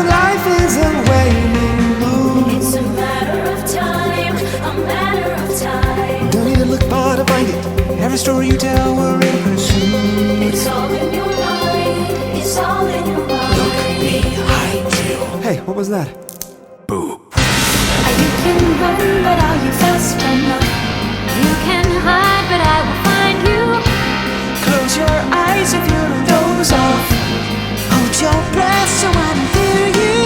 life is a waning moon. It's a matter of time, a matter of time. Don't need to look far to find it. Every story you tell, we're in pursuit. It's all in your mind, it's all in your mind. Look behind you. Hey, what was that? Boo. You can run, but are you fast enough? You can hide, but I will find you. Close your eyes if you don't doze off. Hold your breath so I don't fear you.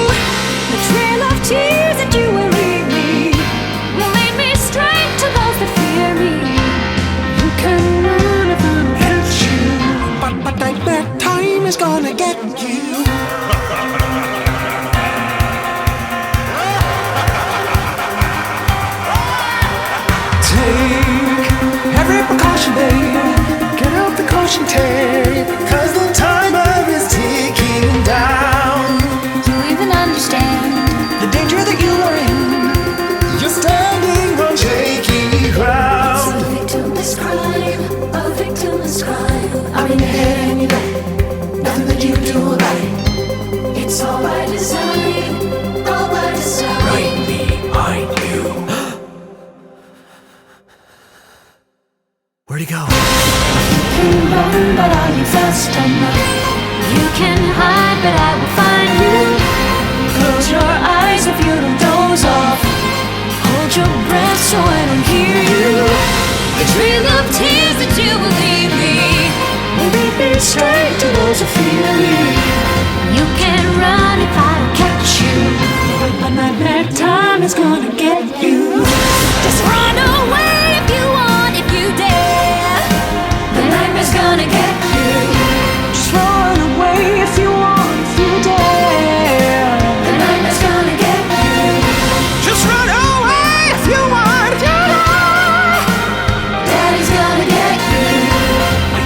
The trail of tears that you will leave me will lead me straight to those that fear me. You can run if I don't hit you, but nightmare time is gonna get you. Take every precaution, babe. Get out the caution tape, 'cause the timer is ticking down. Do you even understand The danger that you are in, you're standing on shaky ground. It's a victimless crime, a victimless crime. I'm in your head and you know nothing that you do about it. It's all by design, all by design. Right behind you. Where'd he go? You can run, but are you fast enough? You can hide, but I will find you. Close your eyes if you don't doze off. Hold your breath so I don't hear you. The trail of tears that you will leave me will lead me straight to those who fear me. You can run if I don't catch you, but nightmare time is gonna get you. Just run away if you want, if you dare. The nightmare's gonna get you. Just run away if you want, if you dare. The nightmare's gonna get you. Just run away if you want, if you dare. Daddy's gonna get you.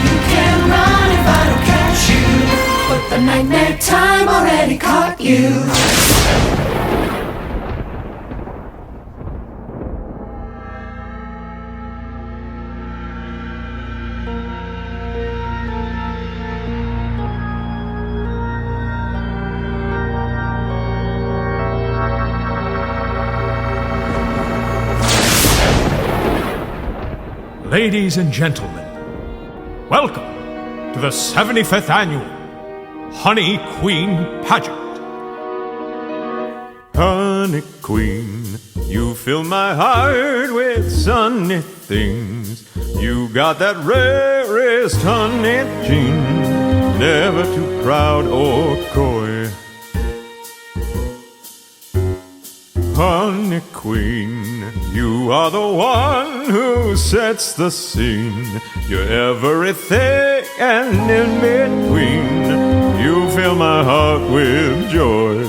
You can run if I don't catch you, But the nightmare time already caught you. Ladies and gentlemen, welcome to the 75th Annual Honey Queen Pageant. Honey Queen, you fill my heart with sunny things. You got that rarest honey gene, never too proud or coy. Honey Queen, you are the one who sets the scene. You're everything and in between. You fill my heart with joy.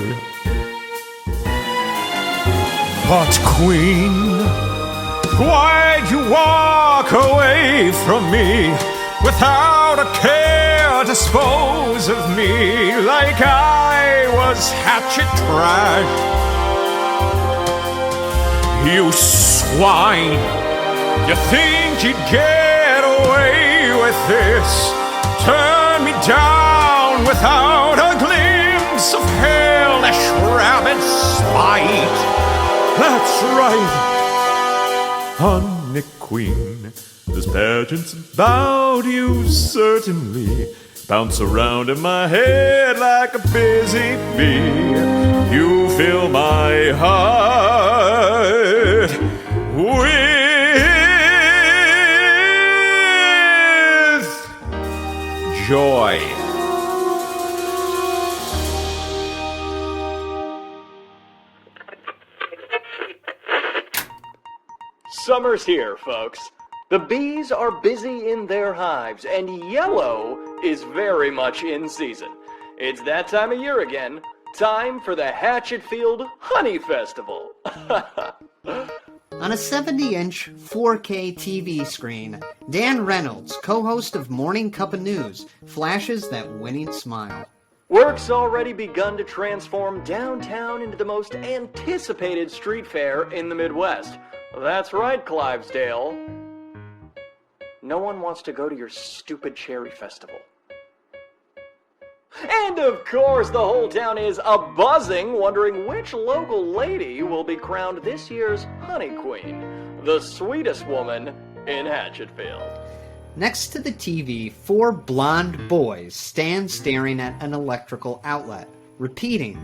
But Queen, why'd you walk away from me without a care dispose of me like I was hatchet trash? You swine! You think you'd get away with this? Turn me down without a glimpse of hellish rabbit spite. That's right! Honey Queen, this pageant's about you certainly. Bounce around in my head like a busy bee. You fill my heart with joy. Summer's here, folks. The bees are busy in their hives, and yellow is very much in season. It's that time of year again. Time for the Hatchetfield Honey Festival. On a 70-inch 4K TV screen, Dan Reynolds, co-host of Morning Cup of News, flashes that winning smile. Work's already begun to transform downtown into the most anticipated street fair in the Midwest. That's right, Clivesdale. No one wants to go to your stupid cherry festival. And of course, the whole town is a-buzzing, wondering which local lady will be crowned this year's Honey Queen, the Sweetest Woman in Hatchetfield. Next to the TV, 4 blonde boys stand staring at an electrical outlet, repeating,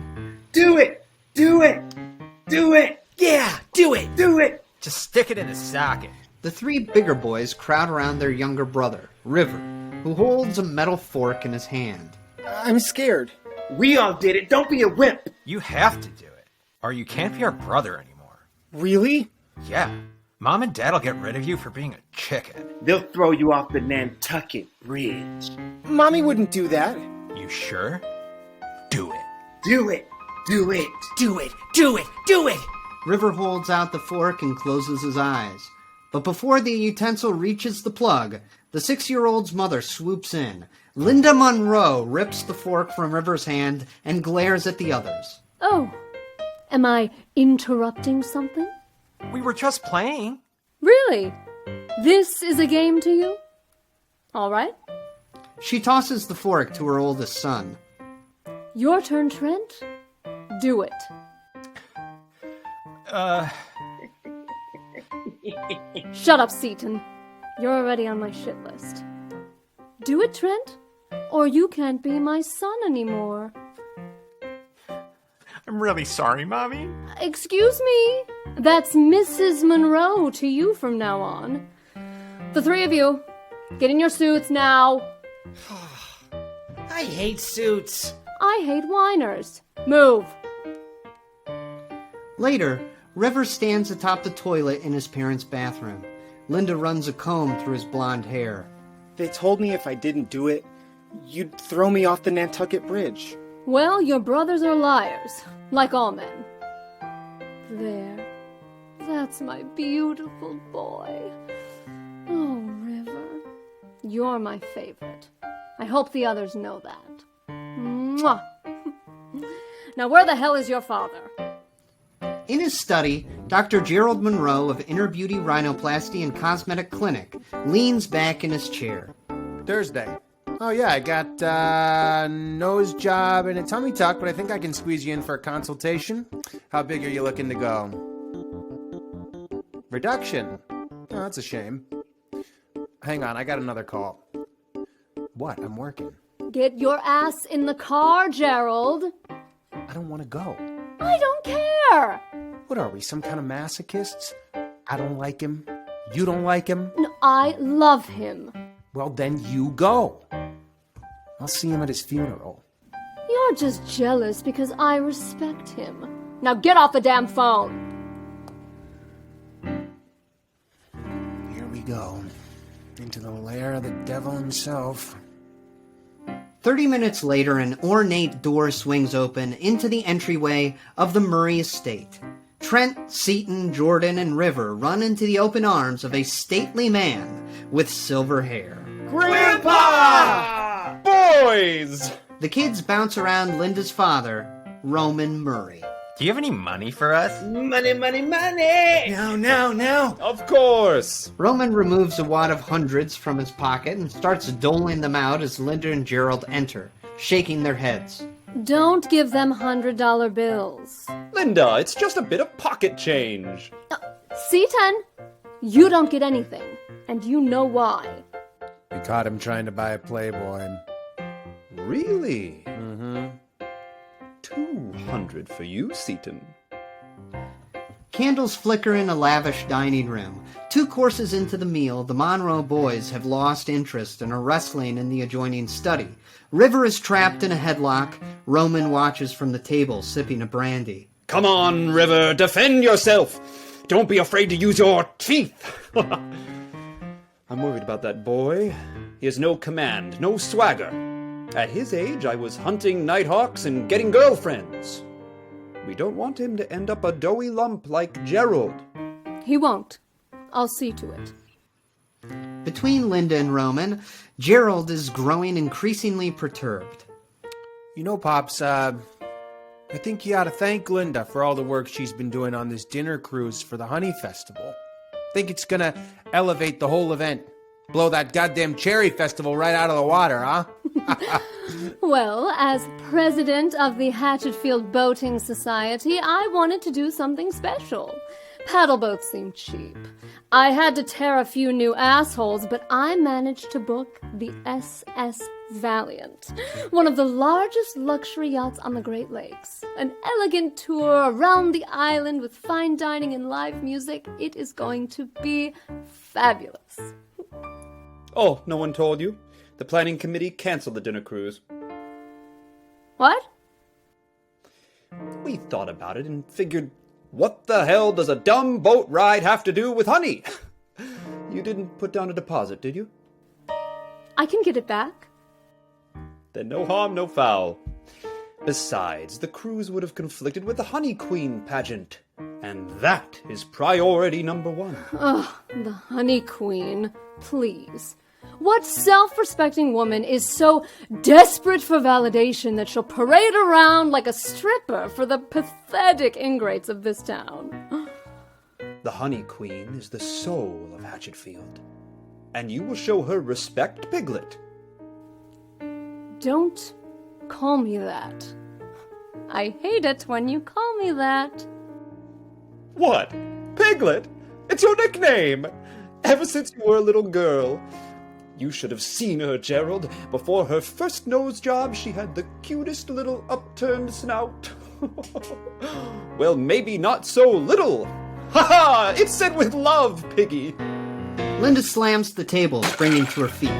Do it! Do it! Do it! Yeah, do it! Do it! Just stick it in the socket. The 3 bigger boys crowd around their younger brother, River, who holds a metal fork in his hand. I'm scared. We all did it. Don't be a wimp. You have to do it, or you can't be our brother anymore. Really? Yeah, Mom and Dad'll get rid of you for being a chicken. They'll throw you off the Nantucket Bridge. Mommy wouldn't do that. You sure? Do it. Do it. Do it. Do it, do it, do it! River holds out the fork and closes his eyes. But before the utensil reaches the plug, the 6-year-old's mother swoops in. Linda Monroe rips the fork from River's hand and glares at the others. Oh, am I interrupting something? We were just playing. Really? This is a game to you? All right. She tosses the fork to her oldest son. Your turn, Trent. Do it. Shut up, Seaton. You're already on my shit list. Do it, Trent, or you can't be my son anymore. I'm really sorry, Mommy. Excuse me? That's Mrs. Monroe to you from now on. The 3 of you, get in your suits now. I hate suits. I hate whiners. Move. Later, River stands atop the toilet in his parents' bathroom. Linda runs a comb through his blonde hair. They told me if I didn't do it, you'd throw me off the Nantucket Bridge. Well, your brothers are liars, like all men. There. That's my beautiful boy. Oh, River. You're my favorite. I hope the others know that. Mwah. Now, where the hell is your father? In his study, Dr. Gerald Munro of Inner Beauty Rhinoplasty and Cosmetic Clinic leans back in his chair. Thursday. Oh yeah, I got nose job and a tummy tuck, but I think I can squeeze you in for a consultation. How big are you looking to go? Reduction. Oh, that's a shame. Hang on, I got another call. What? I'm working. Get your ass in the car, Gerald. I don't want to go. I don't care. What are we, some kind of masochists? I don't like him. You don't like him? No, I love him. Well, then you go. I'll see him at his funeral. You're just jealous because I respect him. Now get off the damn phone. Here we go. Into the lair of the devil himself. 30 minutes later, an ornate door swings open into the entryway of the Murray estate. Trent, Seaton, Jordan, and River run into the open arms of a stately man with silver hair. Grandpa! Boys! The kids bounce around Linda's father, Roman Murray. Do you have any money for us? Money, money, money! No. Of course! Roman removes a wad of hundreds from his pocket and starts doling them out as Linda and Gerald enter, shaking their heads. Don't give them $100 bills. Linda, it's just a bit of pocket change. Seaton, you don't get anything, and you know why. We caught him trying to buy a Playboy. Really? Mm-hmm. 200 for you, Seaton. Candles flicker in a lavish dining room. 2 courses into the meal, the Monroe boys have lost interest and are wrestling in the adjoining study. River is trapped in a headlock. Roman watches from the table, sipping a brandy. Come on, River, defend yourself! Don't be afraid to use your teeth! I'm worried about that boy. He has no command, no swagger. At his age, I was hunting nighthawks and getting girlfriends. We don't want him to end up a doughy lump like Gerald. He won't. I'll see to it. Between Linda and Roman, Gerald is growing increasingly perturbed. You know, Pops, I think you ought to thank Linda for all the work she's been doing on this dinner cruise for the Honey Festival. I think it's gonna elevate the whole event. Blow that goddamn cherry festival right out of the water, huh? Well, as president of the Hatchetfield Boating Society, I wanted to do something special. Paddle boats seem cheap. I had to tear a few new assholes, but I managed to book the SS Valiant, one of the largest luxury yachts on the Great Lakes. An elegant tour around the island with fine dining and live music. It is going to be fabulous. Oh, no one told you? The planning committee canceled the dinner cruise. What? We thought about it and figured, what the hell does a dumb boat ride have to do with honey? You didn't put down a deposit, did you? I can get it back. Then no harm, no foul. Besides, the cruise would have conflicted with the Honey Queen pageant. And that is priority number one. Ugh, the Honey Queen. Please. What self-respecting woman is so desperate for validation that she'll parade around like a stripper for the pathetic ingrates of this town? The Honey Queen is the soul of Hatchetfield. And you will show her respect, Piglet. Don't call me that. I hate it when you call me that. What? Piglet? It's your nickname! Ever since you were a little girl. You should have seen her, Gerald. Before her first nose job, she had the cutest little upturned snout. Well, maybe not so little. Ha-ha! It's said with love, Piggy. Linda slams the table, springing to her feet.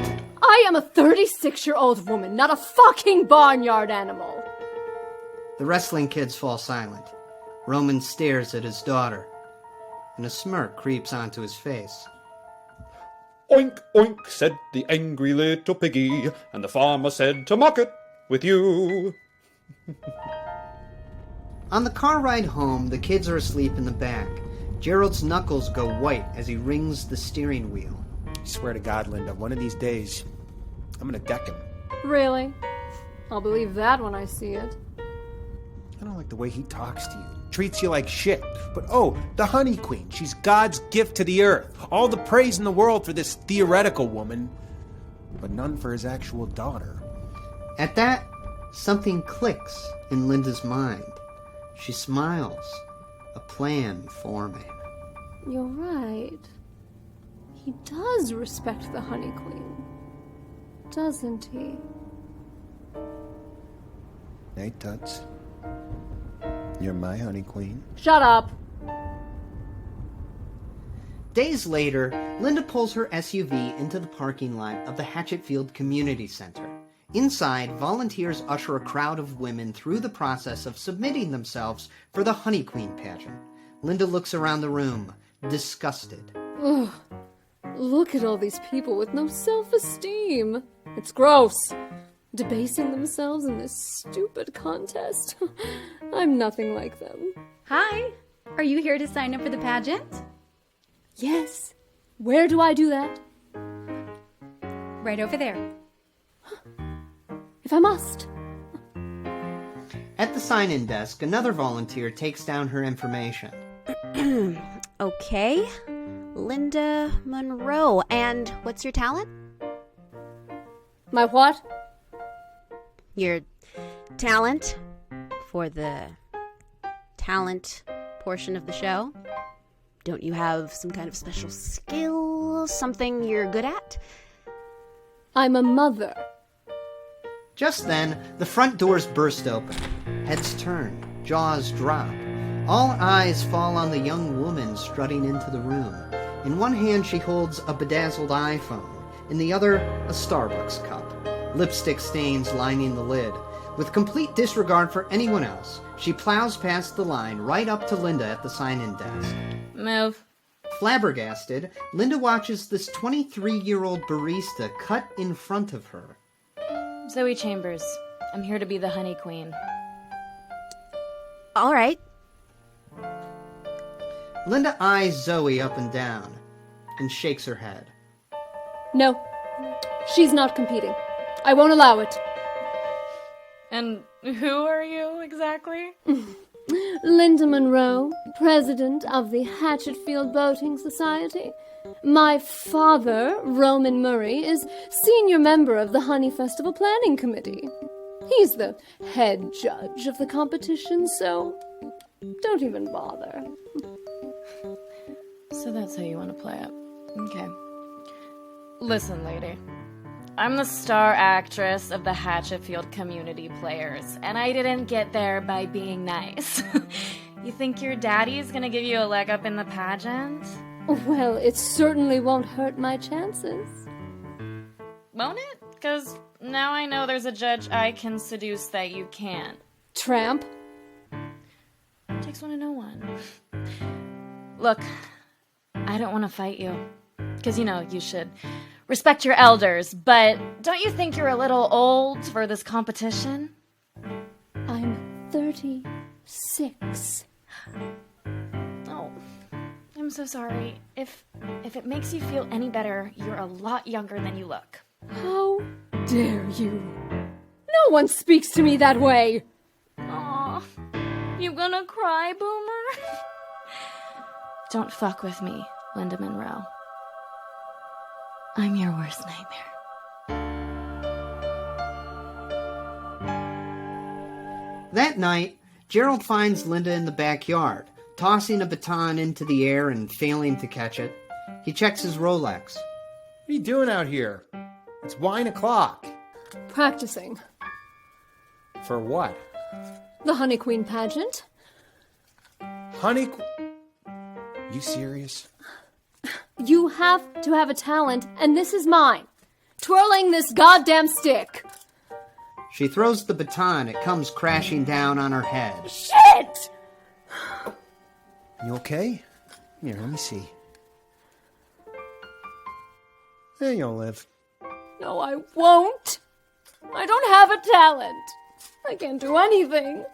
I am a 36-year-old woman, not a fucking barnyard animal. The wrestling kids fall silent. Roman stares at his daughter, and a smirk creeps onto his face. Oink, oink, said the angry little piggy, and the farmer said to mock it with you. On the car ride home, the kids are asleep in the back. Gerald's knuckles go white as he rings the steering wheel. I swear to God, Linda, one of these days, I'm gonna deck him. Really? I'll believe that when I see it. I don't like the way he talks to you. Treats you like shit. But oh, the Honey Queen. She's God's gift to the earth. All the praise in the world for this theoretical woman, but none for his actual daughter. At that, something clicks in Linda's mind. She smiles. A plan forming. You're right. He does respect the Honey Queen. Doesn't he? Hey, Tuts. You're my Honey Queen. Shut up! Days later, Linda pulls her SUV into the parking lot of the Hatchetfield Community Center. Inside, volunteers usher a crowd of women through the process of submitting themselves for the Honey Queen pageant. Linda looks around the room, disgusted. Ugh. Look at all these people with no self-esteem. It's gross. Debasing themselves in this stupid contest. I'm nothing like them. Hi. Are you here to sign up for the pageant? Yes. Where do I do that? Right over there. If I must. At the sign-in desk, another volunteer takes down her information. Okay. Linda Monroe. And what's your talent? My what? Your talent for the talent portion of the show. Don't you have some kind of special skill? Something you're good at? I'm a mother. Just then, the front doors burst open. Heads turn, jaws drop. All eyes fall on the young woman strutting into the room. In one hand, she holds a bedazzled iPhone. In the other, a Starbucks cup. Lipstick stains lining the lid. With complete disregard for anyone else, she plows past the line right up to Linda at the sign-in desk. Move. Flabbergasted, Linda watches this 23-year-old barista cut in front of her. Zoey Chambers. I'm here to be the Honey Queen. All right. Linda eyes Zoe up and down and shakes her head. No, she's not competing. I won't allow it. And who are you exactly? Linda Monroe, president of the Hatchetfield Boating Society. My father, Roman Murray, is senior member of the Honey Festival Planning Committee. He's the head judge of the competition, so don't even bother. So that's how you want to play it. Okay. Listen, lady. I'm the star actress of the Hatchetfield community players, and I didn't get there by being nice. You think your daddy's gonna give you a leg up in the pageant? Well, it certainly won't hurt my chances. Won't it? Because now I know there's a judge I can seduce that you can't. Tramp? Takes one to know one. Look, I don't want to fight you. Because, you should respect your elders, but don't you think you're a little old for this competition? I'm 36. Oh, I'm so sorry. If it makes you feel any better, you're a lot younger than you look. How dare you? No one speaks to me that way! Aw, you gonna cry, Boomer? Don't fuck with me, Linda Monroe. I'm your worst nightmare. That night, Gerald finds Linda in the backyard, tossing a baton into the air and failing to catch it. He checks his Rolex. What are you doing out here? It's wine o'clock. Practicing. For what? The Honey Queen pageant. You serious? You have to have a talent, and this is mine. Twirling this goddamn stick. She throws the baton. It comes crashing down on her head. Shit! You okay? Here, let me see. There you'll live. No, I won't. I don't have a talent. I can't do anything.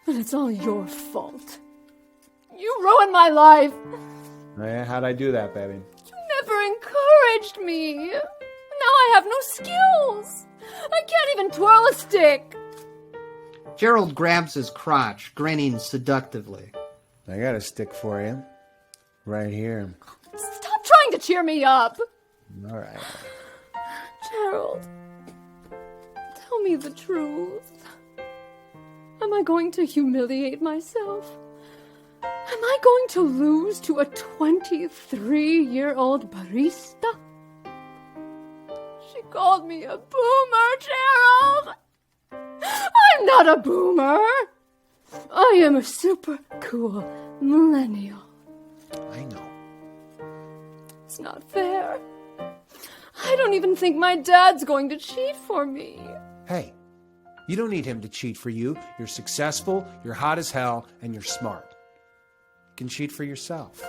But it's all your fault. You ruined my life. How'd I do that, baby? You never encouraged me. Now I have no skills. I can't even twirl a stick. Gerald grabs his crotch, grinning seductively. I got a stick for you. Right here. Stop trying to cheer me up. All right. Gerald, tell me the truth. Am I going to humiliate myself? Am I going to lose to a 23-year-old barista? She called me a boomer, Gerald! I'm not a boomer! I am a super cool millennial. I know. It's not fair. I don't even think my dad's going to cheat for me. Hey, you don't need him to cheat for you. You're successful, you're hot as hell, and you're smart. You can cheat for yourself.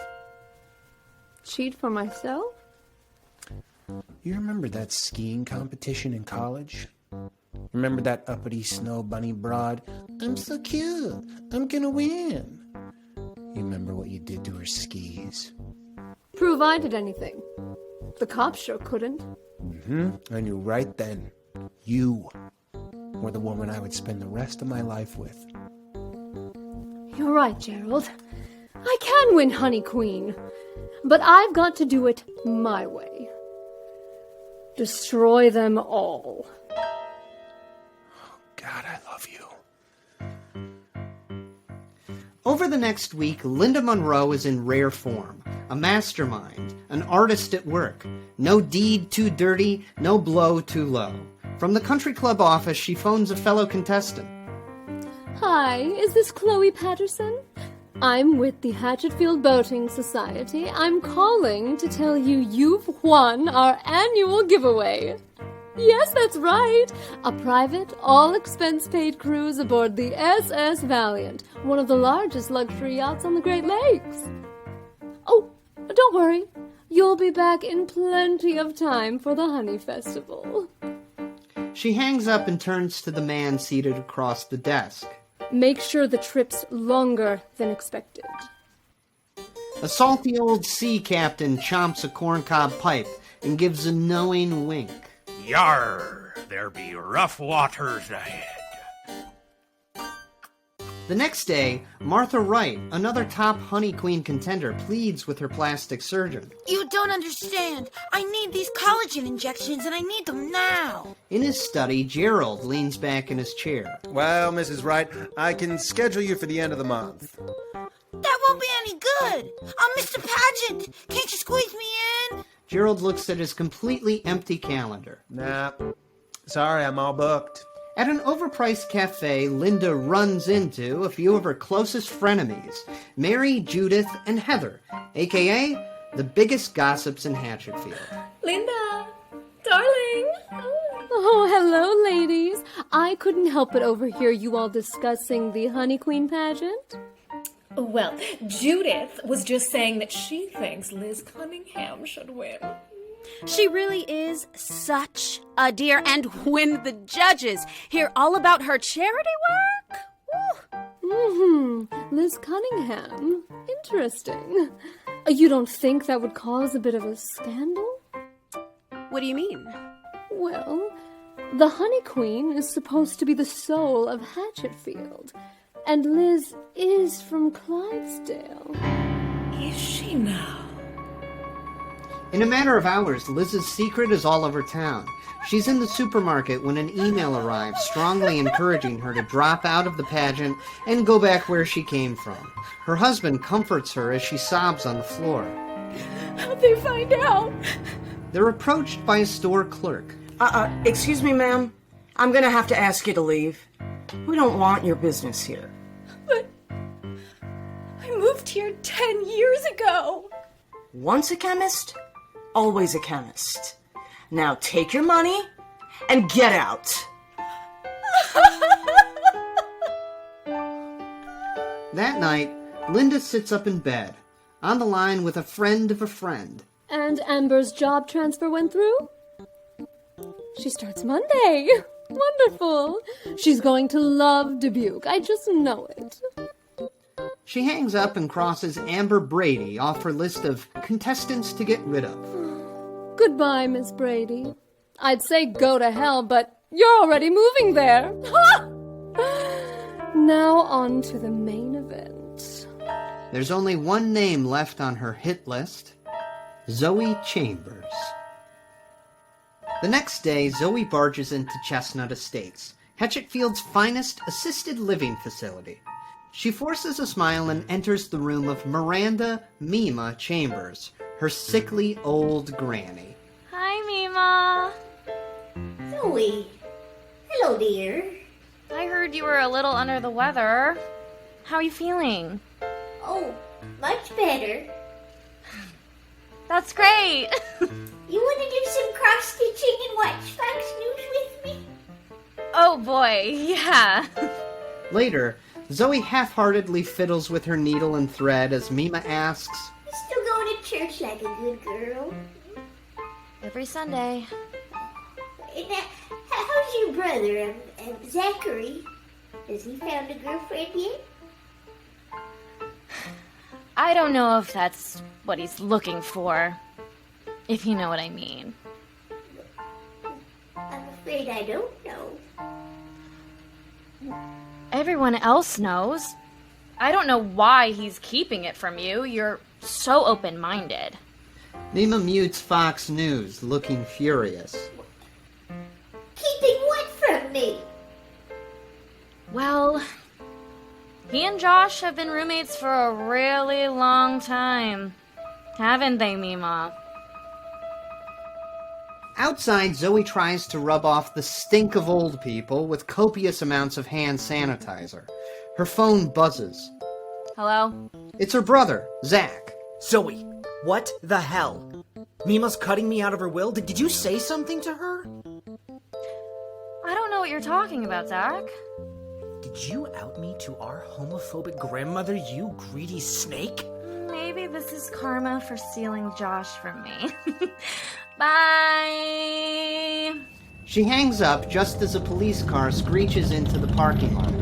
Cheat for myself? You remember that skiing competition in college? Remember that uppity snow bunny broad? I'm so cute. I'm gonna win. You remember what you did to her skis? Prove I did anything. The cops sure couldn't. I knew right then. You were the woman I would spend the rest of my life with. You're right, Gerald. I can win Honey Queen. But I've got to do it my way. Destroy them all. God, I love you. Over the next week, Linda Monroe is in rare form. A mastermind, an artist at work. No deed too dirty, no blow too low. From the country club office, she phones a fellow contestant. Hi, is this Chloe Patterson? I'm with the Hatchetfield Boating Society. I'm calling to tell you you've won our annual giveaway. Yes, that's right. A private, all-expense-paid cruise aboard the SS Valiant, one of the largest luxury yachts on the Great Lakes. Oh, don't worry. You'll be back in plenty of time for the Honey Festival. She hangs up and turns to the man seated across the desk. Make sure the trip's longer than expected. A salty old sea captain chomps a corncob pipe and gives a knowing wink. Yar, there be rough waters ahead. The next day, Martha Wright, another top Honey Queen contender, pleads with her plastic surgeon. You don't understand. I need these collagen injections and I need them now. In his study, Gerald leans back in his chair. Well, Mrs. Wright, I can schedule you for the end of the month. That won't be any good. I'm Mr. Pageant. Can't you squeeze me in? Gerald looks at his completely empty calendar. Nah, sorry, I'm all booked. At an overpriced cafe, Linda runs into a few of her closest frenemies, Mary, Judith, and Heather, a.k.a. the biggest gossips in Hatchetfield. Linda, darling. Oh, hello, ladies. I couldn't help but overhear you all discussing the Honey Queen pageant. Well, Judith was just saying that she thinks Liz Cunningham should win. She really is such a dear, and when the judges hear all about her charity work... Liz Cunningham. Interesting. You don't think that would cause a bit of a scandal? What do you mean? Well, the Honey Queen is supposed to be the soul of Hatchetfield, and Liz is from Clydesdale. Is she now? In a matter of hours, Liz's secret is all over town. She's in the supermarket when an email arrives, strongly encouraging her to drop out of the pageant and go back where she came from. Her husband comforts her as she sobs on the floor. How'd they find out? They're approached by a store clerk. Excuse me, ma'am. I'm gonna have to ask you to leave. We don't want your business here. But I moved here 10 years ago. Once a chemist, always a chemist. Now take your money and get out. That night, Linda sits up in bed, on the line with a friend of a friend. And Amber's job transfer went through? She starts Monday. Wonderful. She's going to love Dubuque. I just know it. She hangs up and crosses Amber Brady off her list of contestants to get rid of. Goodbye, Miss Brady. I'd say go to hell, but you're already moving there. Now on to the main event. There's only one name left on her hit list: Zoey Chambers. The next day, Zoey barges into Chestnut Estates, Hatchetfield's finest assisted living facility. She forces a smile and enters the room of Miranda Mima Chambers, her sickly old granny. Hi, Mima. Zoey. Hello, dear. I heard you were a little under the weather. How are you feeling? Oh, much better. That's great. You want to do some cross-stitching and watch Fox News with me? Oh boy, yeah. Later, Zoey half-heartedly fiddles with her needle and thread as Mima asks, Still going to church like a good girl? Every Sunday. Now, how's your brother, Zachary? Has he found a girlfriend yet? I don't know if that's what he's looking for, if you know what I mean. I'm afraid I don't know. Everyone else knows. I don't know why he's keeping it from you. You're so open-minded. Mima mutes Fox News, looking furious. Keeping what from me? Well, he and Josh have been roommates for a really long time. Haven't they, Mima? Outside, Zoey tries to rub off the stink of old people with copious amounts of hand sanitizer. Her phone buzzes. Hello? It's her brother, Zach. Zoey, what the hell? Mima's cutting me out of her will? Did you say something to her? I don't know what you're talking about, Zach. Did you out me to our homophobic grandmother, you greedy snake? Maybe this is karma for stealing Josh from me. Bye! She hangs up just as a police car screeches into the parking lot.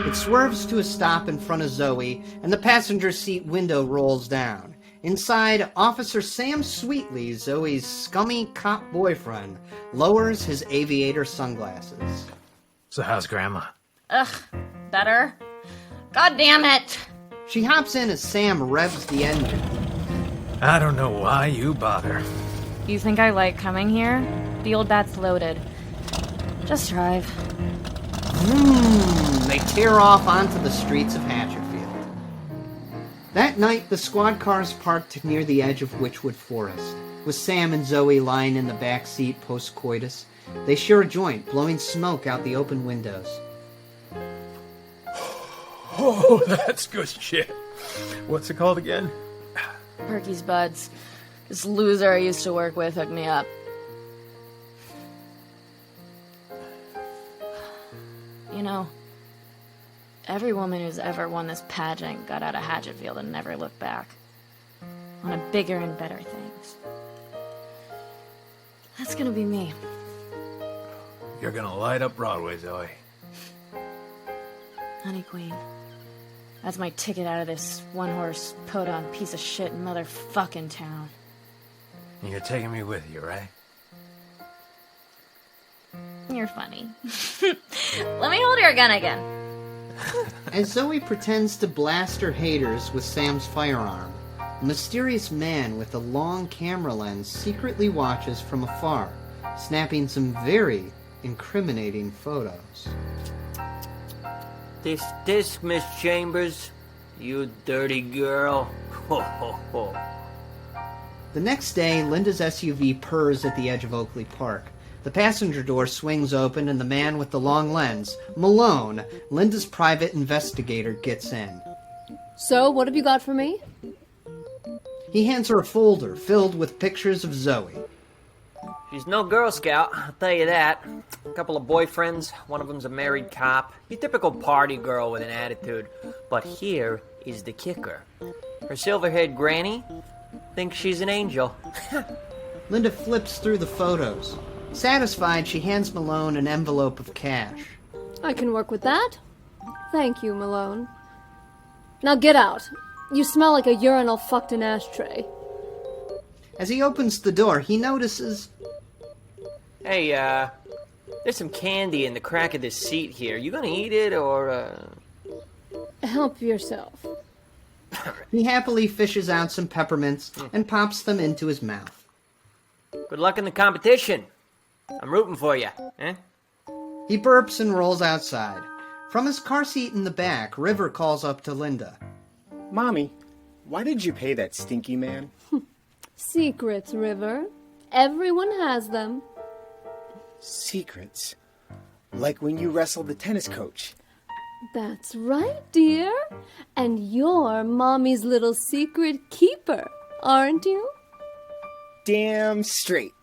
It swerves to a stop in front of Zoey, and the passenger seat window rolls down. Inside, Officer Sam Sweetley, Zoey's scummy cop boyfriend, lowers his aviator sunglasses. So how's Grandma? Ugh, better. God damn it! She hops in as Sam revs the engine. I don't know why you bother. You think I like coming here? The old bat's loaded. Just drive. They tear off onto the streets of Hatchetfield. That night, the squad cars parked near the edge of Witchwood Forest, with Sam and Zoey lying in the back seat post-coitus. They share a joint, blowing smoke out the open windows. Oh, that's good shit. What's it called again? Perky's Buds. This loser I used to work with hooked me up. You know, every woman who's ever won this pageant got out of Hatchetfield and never looked back. On to bigger and better things. That's gonna be me. You're gonna light up Broadway, Zoey. Honey Queen. That's my ticket out of this one-horse, podunk piece of shit motherfucking town. You're taking me with you, right? You're funny. Let me hold your gun again. As Zoey pretends to blast her haters with Sam's firearm, a mysterious man with a long camera lens secretly watches from afar, snapping some very incriminating photos. This disc, Miss Chambers. You dirty girl. Ho, ho, ho. The next day, Linda's SUV purrs at the edge of Oakley Park. The passenger door swings open and the man with the long lens, Malone, Linda's private investigator, gets in. So, what have you got for me? He hands her a folder filled with pictures of Zoey. She's no Girl Scout, I'll tell you that. A couple of boyfriends, one of them's a married cop. Your typical party girl with an attitude. But here is the kicker. Her silver-haired granny thinks she's an angel. Linda flips through the photos. Satisfied, she hands Malone an envelope of cash. I can work with that. Thank you, Malone. Now get out. You smell like a urinal fucked in ashtray. As he opens the door, he notices... Hey, there's some candy in the crack of this seat here. You gonna eat it, or, Help yourself. He happily fishes out some peppermints and pops them into his mouth. Good luck in the competition. I'm rooting for you, eh? He burps and rolls outside. From his car seat in the back, River calls up to Linda. Mommy, why did you pay that stinky man? Secrets, River. Everyone has them. Secrets? Like when you wrestled the tennis coach. That's right, dear. And you're Mommy's little secret keeper, aren't you? Damn straight.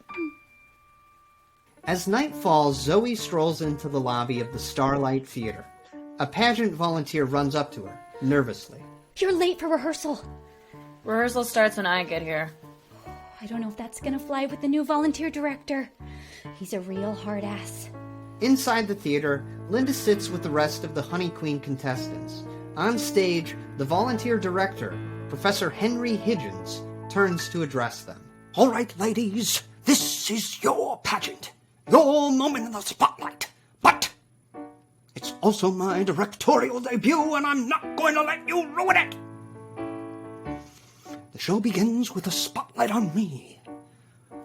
As night falls, Zoey strolls into the lobby of the Starlight Theater. A pageant volunteer runs up to her, nervously. You're late for rehearsal. Rehearsal starts when I get here. I don't know if that's gonna fly with the new volunteer director. He's a real hard ass. Inside the theater, Linda sits with the rest of the Honey Queen contestants. On stage, the volunteer director, Professor Henry Higgins, turns to address them. All right, ladies, this is your pageant. Your moment in the spotlight. But it's also my directorial debut, and I'm not going to let you ruin it. The show begins with a spotlight on me,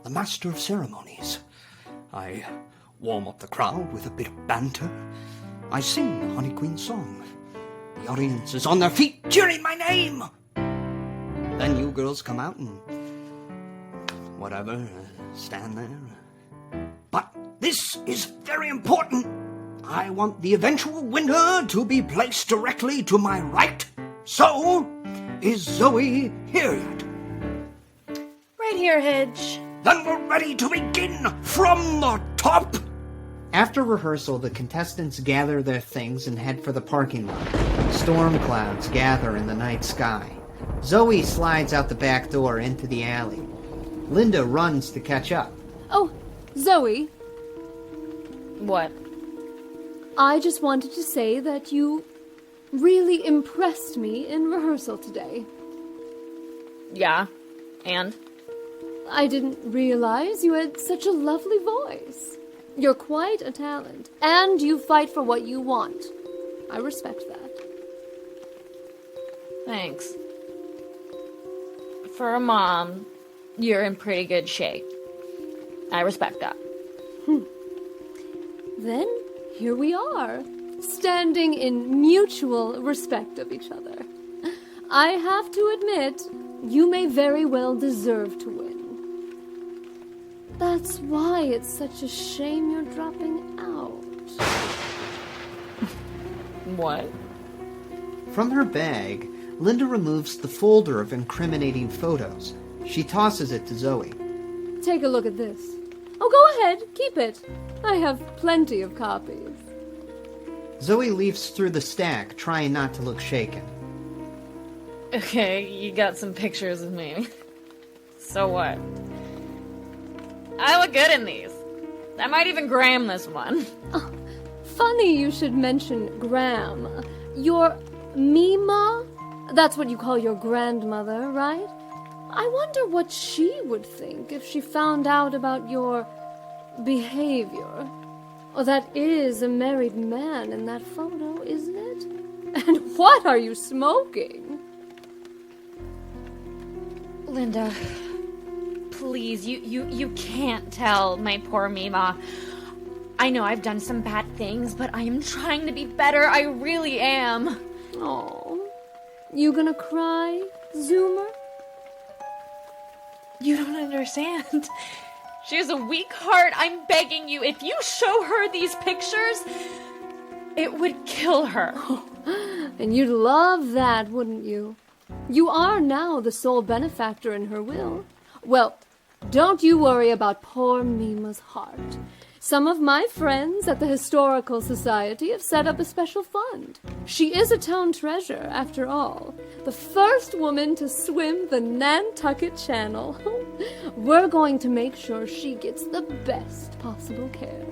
the master of ceremonies. I warm up the crowd with a bit of banter. I sing the Honey Queen song. The audience is on their feet cheering my name. Then you girls come out and whatever, stand there. But this is very important. I want the eventual winner to be placed directly to my right. So, is Zoey here yet? Right here, Hedge. Then we're ready to begin from the top. After rehearsal, the contestants gather their things and head for the parking lot. Storm clouds gather in the night sky. Zoey slides out the back door into the alley. Linda runs to catch up. Oh, Zoey. What? I just wanted to say that you really impressed me in rehearsal today. Yeah, and? I didn't realize you had such a lovely voice. You're quite a talent, and you fight for what you want. I respect that. Thanks. For a mom, you're in pretty good shape. I respect that. Then, here we are, standing in mutual respect of each other. I have to admit, you may very well deserve to win. That's why it's such a shame you're dropping out. What? From her bag, Linda removes the folder of incriminating photos. She tosses it to Zoey. Take a look at this. Oh, go ahead, keep it. I have plenty of copies. Zoey leafs through the stack, trying not to look shaken. Okay, you got some pictures of me. So what? I look good in these. I might even gram this one. Oh, funny you should mention gram. Your Mima? That's what you call your grandmother, right? I wonder what she would think if she found out about your behavior. Oh, that is a married man in that photo, isn't it? And what are you smoking? Linda, please, you can't tell my poor Mima. I know I've done some bad things, but I am trying to be better. I really am. Oh, you gonna cry, Zoomer? You don't understand. She has a weak heart. I'm begging you, if you show her these pictures, it would kill her. And you'd love that, wouldn't you? You are now the sole benefactor in her will. Well, don't you worry about poor Mima's heart. Some of my friends at the Historical Society have set up a special fund. She is a town treasure, after all. The first woman to swim the Nantucket Channel. We're going to make sure she gets the best possible care.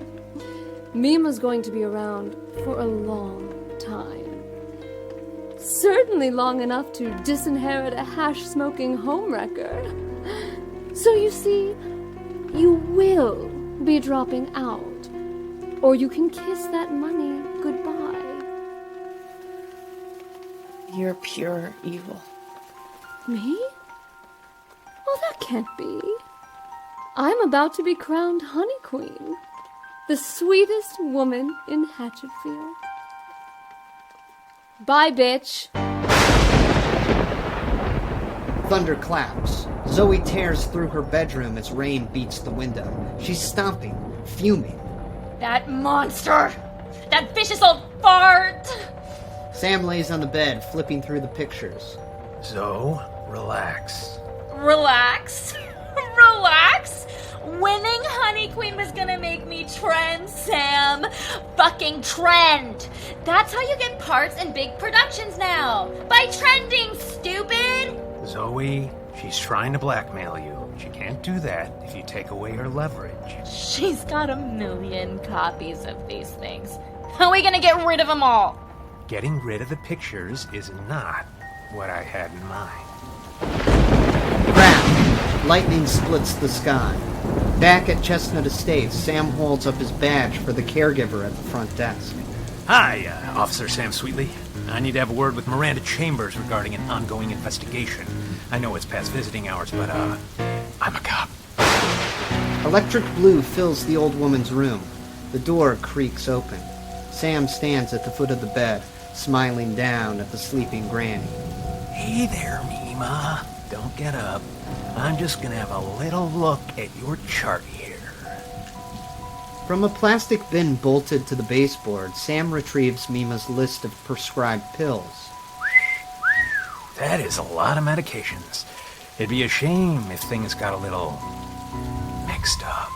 Mima's going to be around for a long time. Certainly long enough to disinherit a hash-smoking homewrecker. So you see, you will be dropping out, or you can kiss that money goodbye. You're pure evil. Me? Well, that can't be. I'm about to be crowned Honey Queen, the sweetest woman in Hatchetfield. Bye, bitch. Thunder claps. Zoey tears through her bedroom as rain beats the window. She's stomping, fuming. That monster! That vicious old fart! Sam lays on the bed, flipping through the pictures. Zoe, relax. Relax? Relax? Winning Honey Queen was gonna make me trend, Sam. Fucking trend. That's how you get parts in big productions now. By trending, stupid! Zoe, she's trying to blackmail you. She can't do that if you take away her leverage. She's got 1 million copies of these things. How are we gonna get rid of them all? Getting rid of the pictures is not what I had in mind. Crack! Lightning splits the sky. Back at Chestnut Estates, Sam holds up his badge for the caregiver at the front desk. Hi, Officer Sam Sweetley. I need to have a word with Miranda Chambers regarding an ongoing investigation. I know it's past visiting hours, but, I'm a cop. Electric blue fills the old woman's room. The door creaks open. Sam stands at the foot of the bed, smiling down at the sleeping granny. Hey there, Mima. Don't get up. I'm just gonna have a little look at your chart here. From a plastic bin bolted to the baseboard, Sam retrieves Mima's list of prescribed pills. That is a lot of medications. It'd be a shame if things got a little mixed up.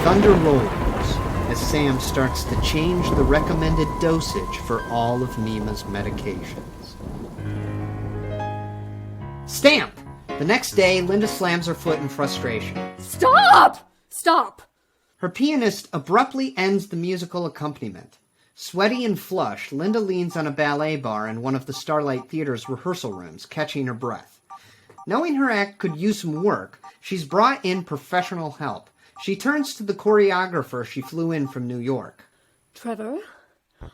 Thunder rolls as Sam starts to change the recommended dosage for all of Mima's medications. Stamp! The next day, Linda slams her foot in frustration. Stop! Stop! Her pianist abruptly ends the musical accompaniment. Sweaty and flushed, Linda leans on a ballet bar in one of the Starlight Theater's rehearsal rooms, catching her breath. Knowing her act could use some work, she's brought in professional help. She turns to the choreographer she flew in from New York. Trevor,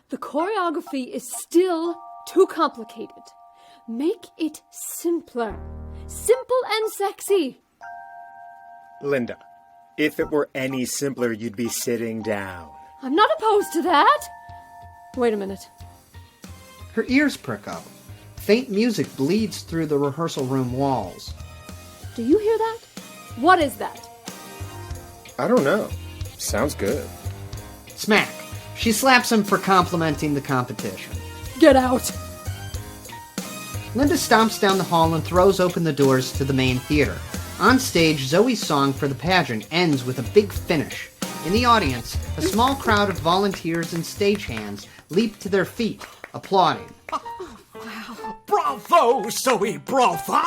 the choreography is still too complicated. Make it simpler. Simple and sexy. Linda, if it were any simpler, you'd be sitting down. I'm not opposed to that. Wait a minute. Her ears prick up. Faint music bleeds through the rehearsal room walls. Do you hear that? What is that? I don't know. Sounds good. Smack. She slaps him for complimenting the competition. Get out! Linda stomps down the hall and throws open the doors to the main theater. On stage, Zoe's song for the pageant ends with a big finish. In the audience, a small crowd of volunteers and stagehands leap to their feet, applauding. Bravo, Zoe, brava!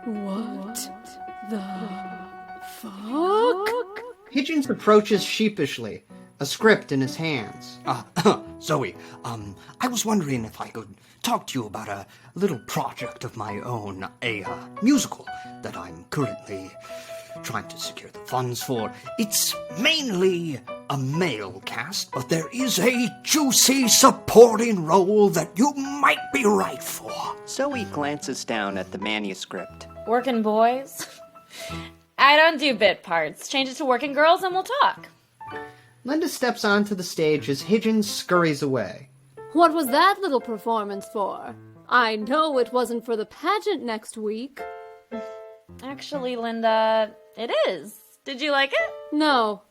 What the fuck? Higgins approaches sheepishly, a script in his hands. Zoe, I was wondering if I could talk to you about a little project of my own, a musical that I'm currently trying to secure the funds for. It's mainly a male cast, but there is a juicy supporting role that you might be right for. Zoe glances down at the manuscript. Working boys? I don't do bit parts. Change it to working girls and we'll talk. Linda steps onto the stage as Higgins scurries away. What was that little performance for? I know it wasn't for the pageant next week. Actually, Linda, it is. Did you like it? No,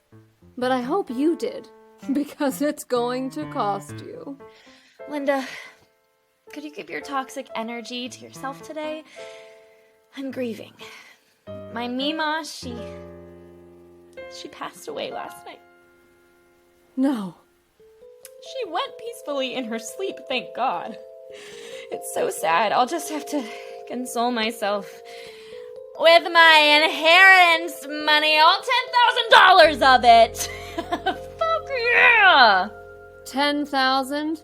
but I hope you did, because it's going to cost you. Linda, could you keep your toxic energy to yourself today? I'm grieving. My Mima, she passed away last night. No. She went peacefully in her sleep, thank God. It's so sad. I'll just have to console myself with my inheritance money, all $10,000 of it. Fuck yeah! 10,000?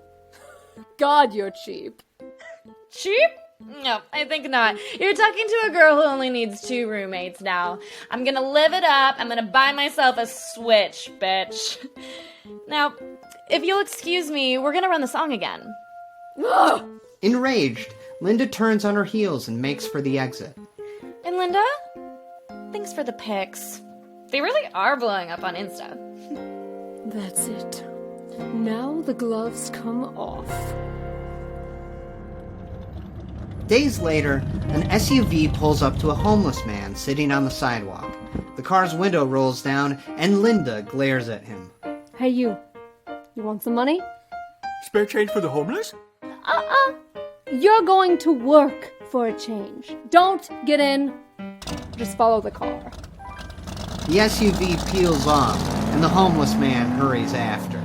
God, you're cheap. Cheap? No, I think not. You're talking to a girl who only needs 2 roommates now. I'm gonna live it up. I'm gonna buy myself a Switch, bitch. Now, if you'll excuse me, we're gonna run the song again. Ugh! Enraged, Linda turns on her heels and makes for the exit. And Linda, thanks for the pics. They really are blowing up on Insta. That's it. Now the gloves come off. Days later, an SUV pulls up to a homeless man sitting on the sidewalk. The car's window rolls down, and Linda glares at him. Hey, you. You want some money? Spare change for the homeless? You're going to work for a change. Don't get in. Just follow the car. The SUV peels off, and the homeless man hurries after.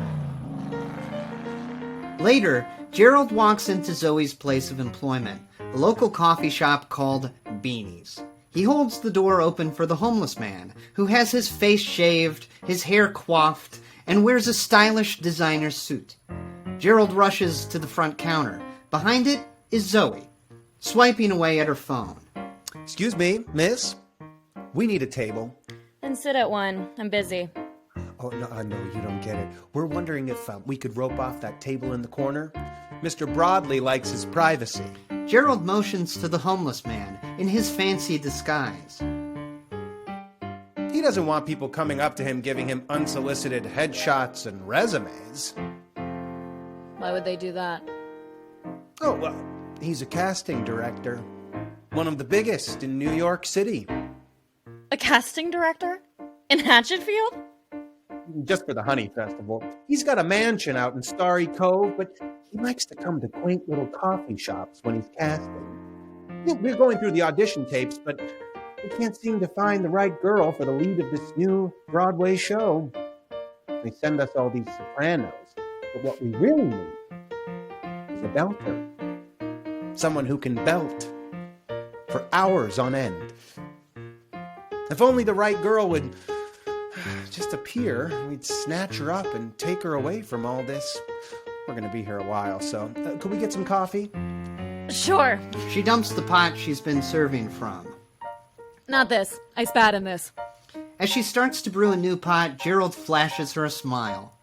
Later, Gerald walks into Zoe's place of employment, a local coffee shop called Beanie's. He holds the door open for the homeless man, who has his face shaved, his hair coiffed, and wears a stylish designer suit. Gerald rushes to the front counter. Behind it is Zoe, swiping away at her phone. Excuse me, miss? We need a table. Then sit at one. I'm busy. Oh, no, you don't get it. We're wondering if we could rope off that table in the corner. Mr. Broadley likes his privacy. Gerald motions to the homeless man in his fancy disguise. He doesn't want people coming up to him giving him unsolicited headshots and resumes. Why would they do that? Oh, well, he's a casting director. One of the biggest in New York City. A casting director? In Hatchetfield? Just for the Honey Festival. He's got a mansion out in Starry Cove, but he likes to come to quaint little coffee shops when he's casting. We're going through the audition tapes, but we can't seem to find the right girl for the lead of this new Broadway show. They send us all these sopranos, but what we really need is a belter. Someone who can belt for hours on end. If only the right girl would just appear, we'd snatch her up and take her away from all this. We're going to be here a while, so could we get some coffee? Sure. She dumps the pot she's been serving from. Not this. I spat in this. As she starts to brew a new pot, Gerald flashes her a smile.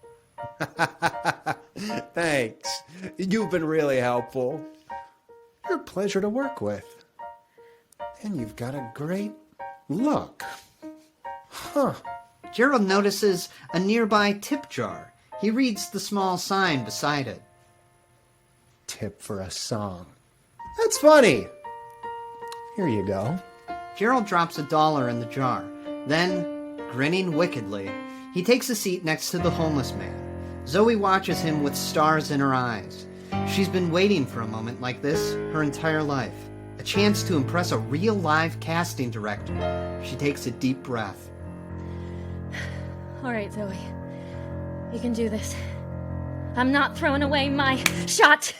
Thanks. You've been really helpful. You're a pleasure to work with. And you've got a great look. Huh. Gerald notices a nearby tip jar. He reads the small sign beside it. Tip for a song. That's funny. Here you go. Gerald drops $1 in the jar. Then, grinning wickedly, he takes a seat next to the homeless man. Zoey watches him with stars in her eyes. She's been waiting for a moment like this her entire life. A chance to impress a real live casting director. She takes a deep breath. All right, Zoey. You can do this. I'm not throwing away my shot.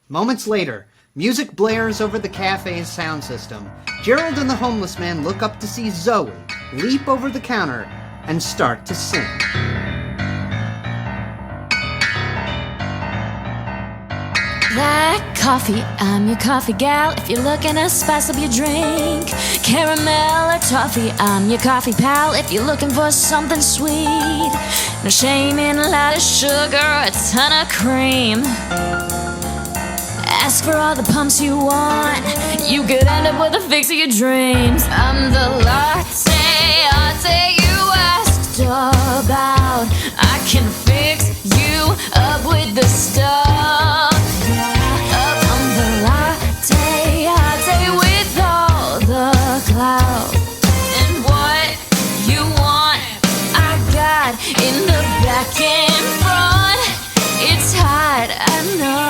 Moments later, music blares over the cafe's sound system. Gerald and the homeless man look up to see Zoey leap over the counter and start to sing. Black coffee, I'm your coffee gal. If you're looking to spice up your drink, caramel or toffee, I'm your coffee pal. If you're looking for something sweet, no shame in a lot of sugar, a ton of cream. Ask for all the pumps you want, you could end up with a fix of your dreams. I'm the latte you asked about. I can fix you up with the stuff. I'm the latte with all the clout. And what you want, I got in the back and front. It's hot, I know.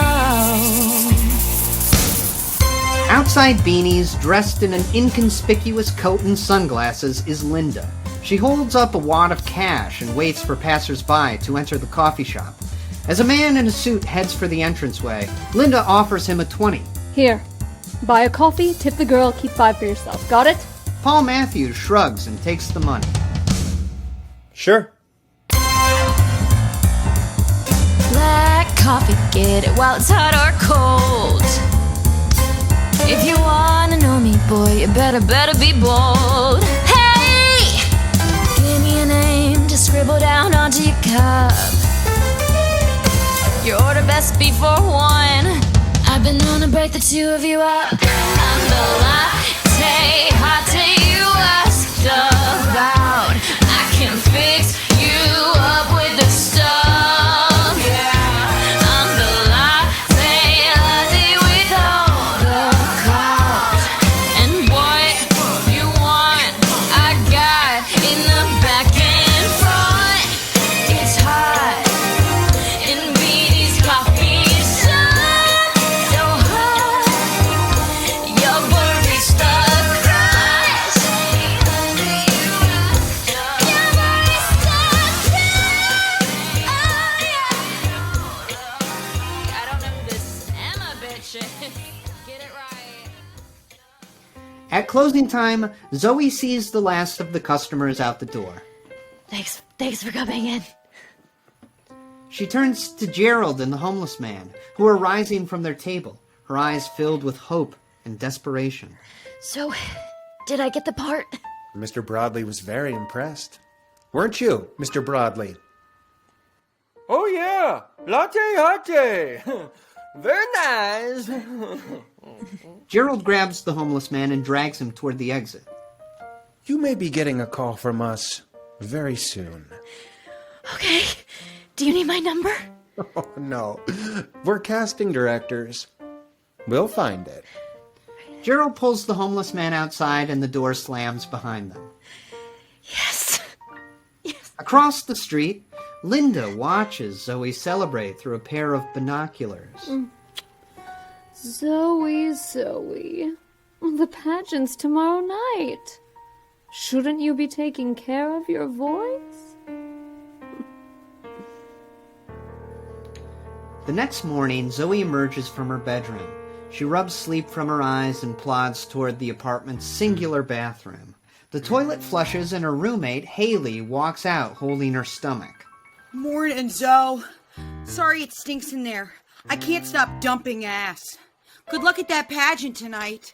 Outside Beanie's, dressed in an inconspicuous coat and sunglasses, is Linda. She holds up a wad of cash and waits for passers-by to enter the coffee shop. As a man in a suit heads for the entranceway, Linda offers him a 20. Here. Buy a coffee, tip the girl, keep 5 for yourself. Got it? Paul Matthews shrugs and takes the money. Sure. Black coffee, get it while it's hot or cold. If you wanna know me, boy, you better be bold. Hey! Give me a name to scribble down onto your cup. Your order best be for one. I've been known to break the two of you up. I'm the latte you asked about. I can fix you up with the stuff. Yeah, I'm the latte with all the clout. And what you want, I got in the back and front. It's hot in Beanie's coffee shop. So hot, your barista crush. Your barista crush. I don't know who this Emma bitch is. Get it right. At closing time, Zoey sees the last of the customers out the door. Thanks for coming in. She turns to Gerald and the homeless man, who are rising from their table, her eyes filled with hope and desperation. So, did I get the part? Mr. Broadley was very impressed. Weren't you, Mr. Broadley? Oh yeah, latte. Very nice. Gerald grabs the homeless man and drags him toward the exit. You may be getting a call from us very soon. Okay. Do you need my number? Oh, no. We're casting directors. We'll find it. Gerald pulls the homeless man outside and the door slams behind them. Yes. Across the street, Linda watches Zoey celebrate through a pair of binoculars. Zoey. The pageant's tomorrow night. Shouldn't you be taking care of your voice? The next morning, Zoey emerges from her bedroom. She rubs sleep from her eyes and plods toward the apartment's singular bathroom. The toilet flushes and her roommate, Haley, walks out holding her stomach. Morning, Zoe. Sorry it stinks in there. I can't stop dumping ass. Good luck at that pageant tonight.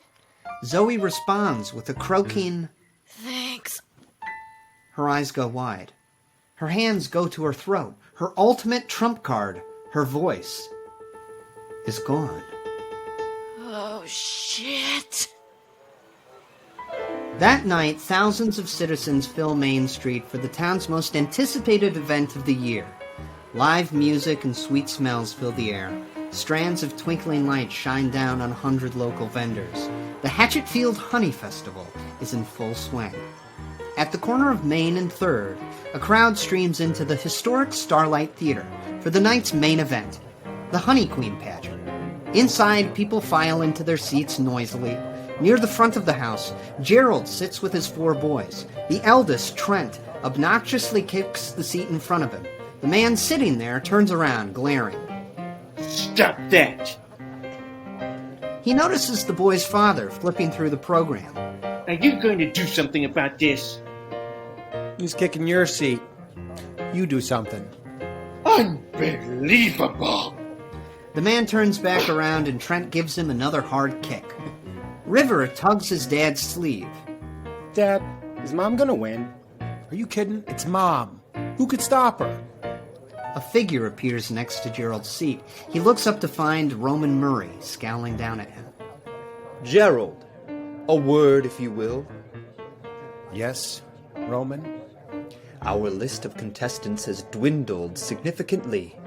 Zoey responds with a croaking, Thanks. Her eyes go wide. Her hands go to her throat. Her ultimate trump card, her voice, is gone. Oh, shit. That night, thousands of citizens fill Main Street for the town's most anticipated event of the year. Live music and sweet smells fill the air. Strands of twinkling lights shine down on 100 local vendors. The Hatchetfield Honey Festival is in full swing. At the corner of Main and 3rd, a crowd streams into the historic Starlight Theater for the night's main event, the Honey Queen pageant. Inside, people file into their seats noisily. Near the front of the house, Gerald sits with his 4 boys. The eldest, Trent, obnoxiously kicks the seat in front of him. The man sitting there turns around, glaring. Stop that! He notices the boy's father flipping through the program. Are you going to do something about this? He's kicking your seat. You do something. Unbelievable! The man turns back around and Trent gives him another hard kick. River tugs his dad's sleeve. Dad, is Mom gonna win? Are you kidding? It's Mom. Who could stop her? A figure appears next to Gerald's seat. He looks up to find Roman Murray scowling down at him. Gerald, a word, if you will. Yes, Roman? Our list of contestants has dwindled significantly.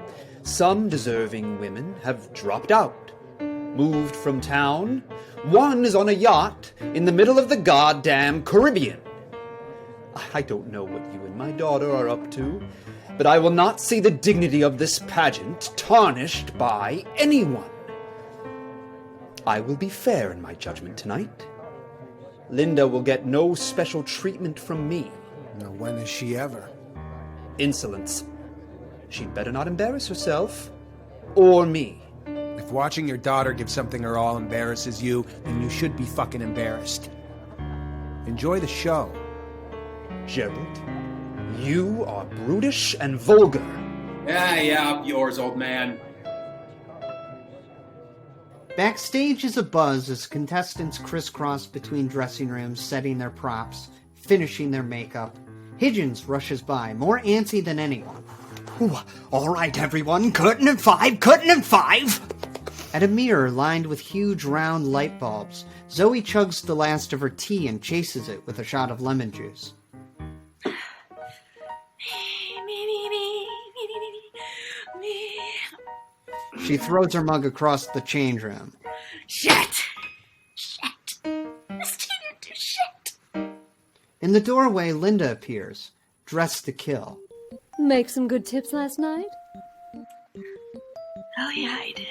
Some deserving women have dropped out, moved from town. One is on a yacht in the middle of the goddamn Caribbean. I don't know what you and my daughter are up to, but I will not see the dignity of this pageant tarnished by anyone. I will be fair in my judgment tonight. Linda will get no special treatment from me. Now, when is she ever? Insolence. She'd better not embarrass herself. Or me. If watching your daughter give something her all embarrasses you, then you should be fucking embarrassed. Enjoy the show. Gerald, you are brutish and vulgar. Yeah, up yours, old man. Backstage is abuzz as contestants crisscross between dressing rooms, setting their props, finishing their makeup. Higgins rushes by, more antsy than anyone. Ooh, all right, everyone, curtain and 5, curtain and 5. At a mirror lined with huge round light bulbs, Zoey chugs the last of her tea and chases it with a shot of lemon juice. She throws her mug across the change room. Shit! This teenager do shit! In the doorway, Linda appears, dressed to kill. Make some good tips last night? Oh yeah, I did.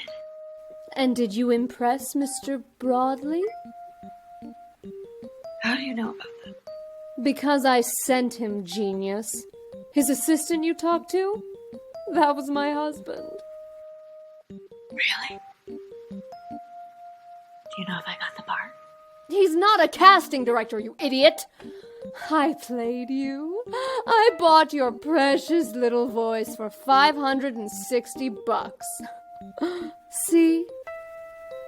And did you impress Mr. Broadley? How do you know about that? Because I sent him, genius. His assistant you talked to? That was my husband. Really? Do you know if I got the part? He's not a casting director, you idiot! I played you. I bought your precious little voice for $560. See?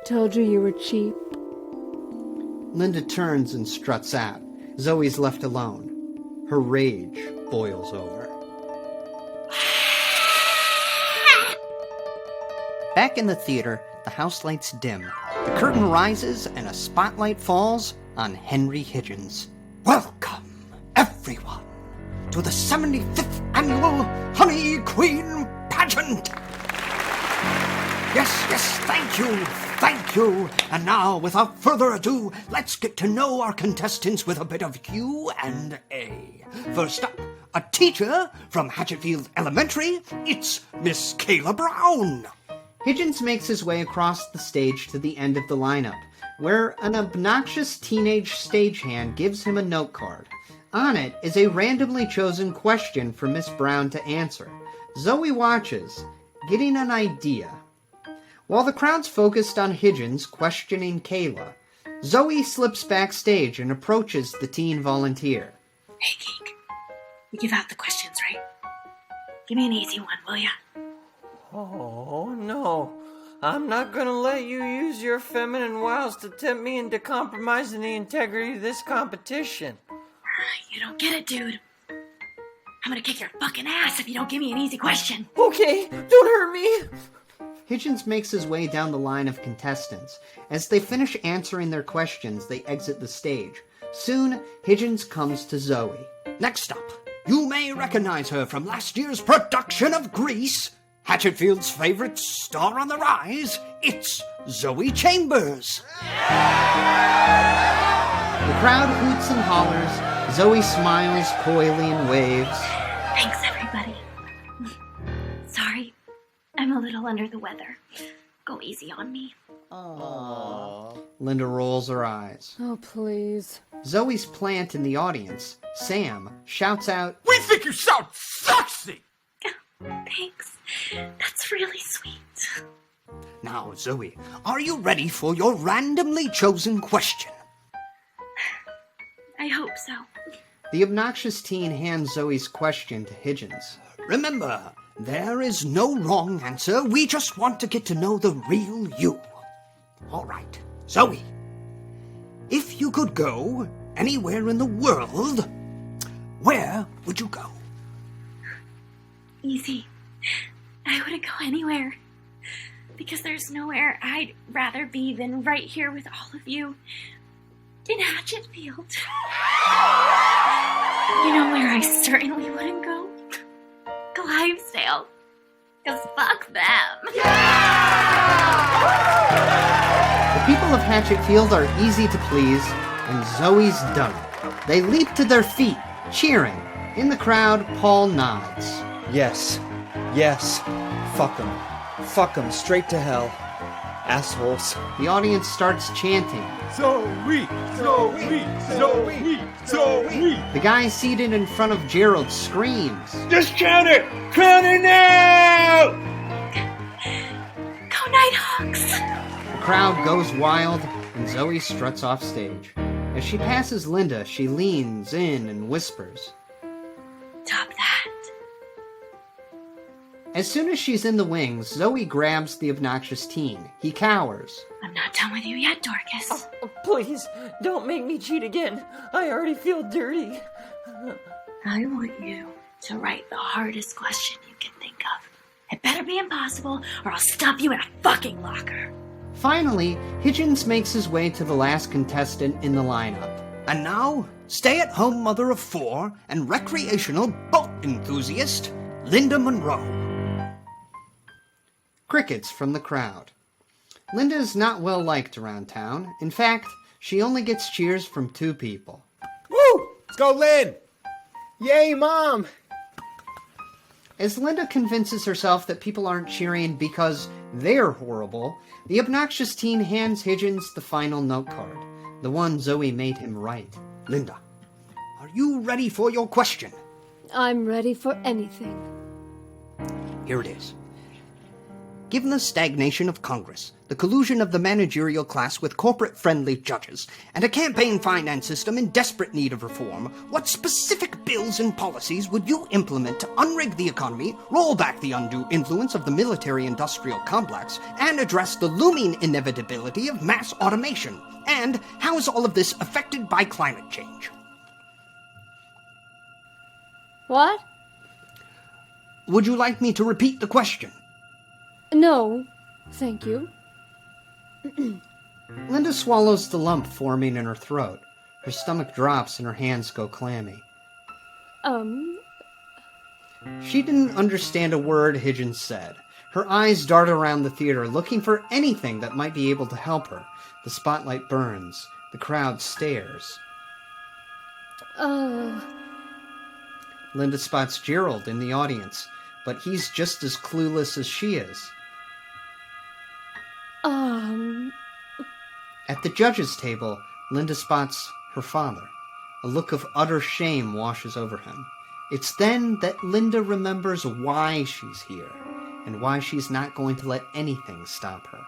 Told you were cheap. Linda turns and struts out. Zoe's left alone. Her rage boils over. Back in the theater, the house lights dim. The curtain rises and a spotlight falls on Henry Higgins. Welcome, everyone, to the 75th Annual Honey Queen Pageant. Yes, thank you. And now, without further ado, let's get to know our contestants with a bit of Q&A. First up, a teacher from Hatchetfield Elementary, it's Miss Kayla Brown. Higgins makes his way across the stage to the end of the lineup, where an obnoxious teenage stagehand gives him a note card. On it is a randomly chosen question for Miss Brown to answer. Zoe watches, getting an idea. While the crowd's focused on Higgins questioning Kayla, Zoe slips backstage and approaches the teen volunteer. Hey, Geek. You give out the questions, right? Give me an easy one, will ya? Oh, no. I'm not gonna let you use your feminine wiles to tempt me into compromising the integrity of this competition. You don't get it, dude. I'm gonna kick your fucking ass if you don't give me an easy question. Okay, don't hurt me. Higgins makes his way down the line of contestants. As they finish answering their questions, they exit the stage. Soon, Higgins comes to Zoey. Next up, you may recognize her from last year's production of Grease, Hatchetfield's favorite star on the rise. It's Zoey Chambers. The crowd hoots and hollers. Zoey smiles coyly and waves. Thanks, everybody. Sorry, I'm a little under the weather. Go easy on me. Linda rolls her eyes. Oh, please. Zoe's plant in the audience, Sam, shouts out, We think you sound sexy! Thanks. That's really sweet. Now, Zoey, are you ready for your randomly chosen question? I hope so. The obnoxious teen hands Zoe's question to Higgins. Remember, there is no wrong answer. We just want to get to know the real you. All right, Zoey. If you could go anywhere in the world, where would you go? Easy. I wouldn't go anywhere. Because there's nowhere I'd rather be than right here with all of you. In Hatchetfield. You know where I certainly wouldn't go? Clivesdale. Because fuck them. The people of Hatchetfield are easy to please, and Zoe's done. They leap to their feet, cheering. In the crowd, Paul nods. Yes. Yes. Fuck 'em. Fuck 'em straight to hell. Assholes. The audience starts chanting. Zoey! Zoey! Zoey! Zoey! The guy seated in front of Gerald screams. Just count it! Count it now! Go Nighthawks! The crowd goes wild, and Zoey struts off stage. As she passes Linda, she leans in and whispers. Top that. As soon as she's in the wings, Zoey grabs the obnoxious teen. He cowers. I'm not done with you yet, Dorcas. Oh, please, don't make me cheat again. I already feel dirty. I want you to write the hardest question you can think of. It better be impossible, or I'll stop you in a fucking locker. Finally, Higgins makes his way to the last contestant in the lineup. And now, stay-at-home mother of 4 and recreational boat enthusiast, Linda Monroe. Crickets from the crowd. Linda is not well liked around town. In fact, she only gets cheers from 2 people. Woo! Let's go, Lynn! Yay, Mom! As Linda convinces herself that people aren't cheering because they're horrible, the obnoxious teen hands Higgins the final note card, the one Zoey made him write. Linda, are you ready for your question? I'm ready for anything. Here it is. Given the stagnation of Congress, the collusion of the managerial class with corporate-friendly judges, and a campaign finance system in desperate need of reform, what specific bills and policies would you implement to unrig the economy, roll back the undue influence of the military-industrial complex, and address the looming inevitability of mass automation? And how is all of this affected by climate change? What? Would you like me to repeat the question? No, thank you. Linda swallows the lump forming in her throat. Her stomach drops and her hands go clammy. She didn't understand a word Higgins said. Her eyes dart around the theater, looking for anything that might be able to help her. The spotlight burns. The crowd stares. Linda spots Gerald in the audience, but he's just as clueless as she is. At the judges' table, Linda spots her father. A look of utter shame washes over him. It's then that Linda remembers why she's here, and why she's not going to let anything stop her.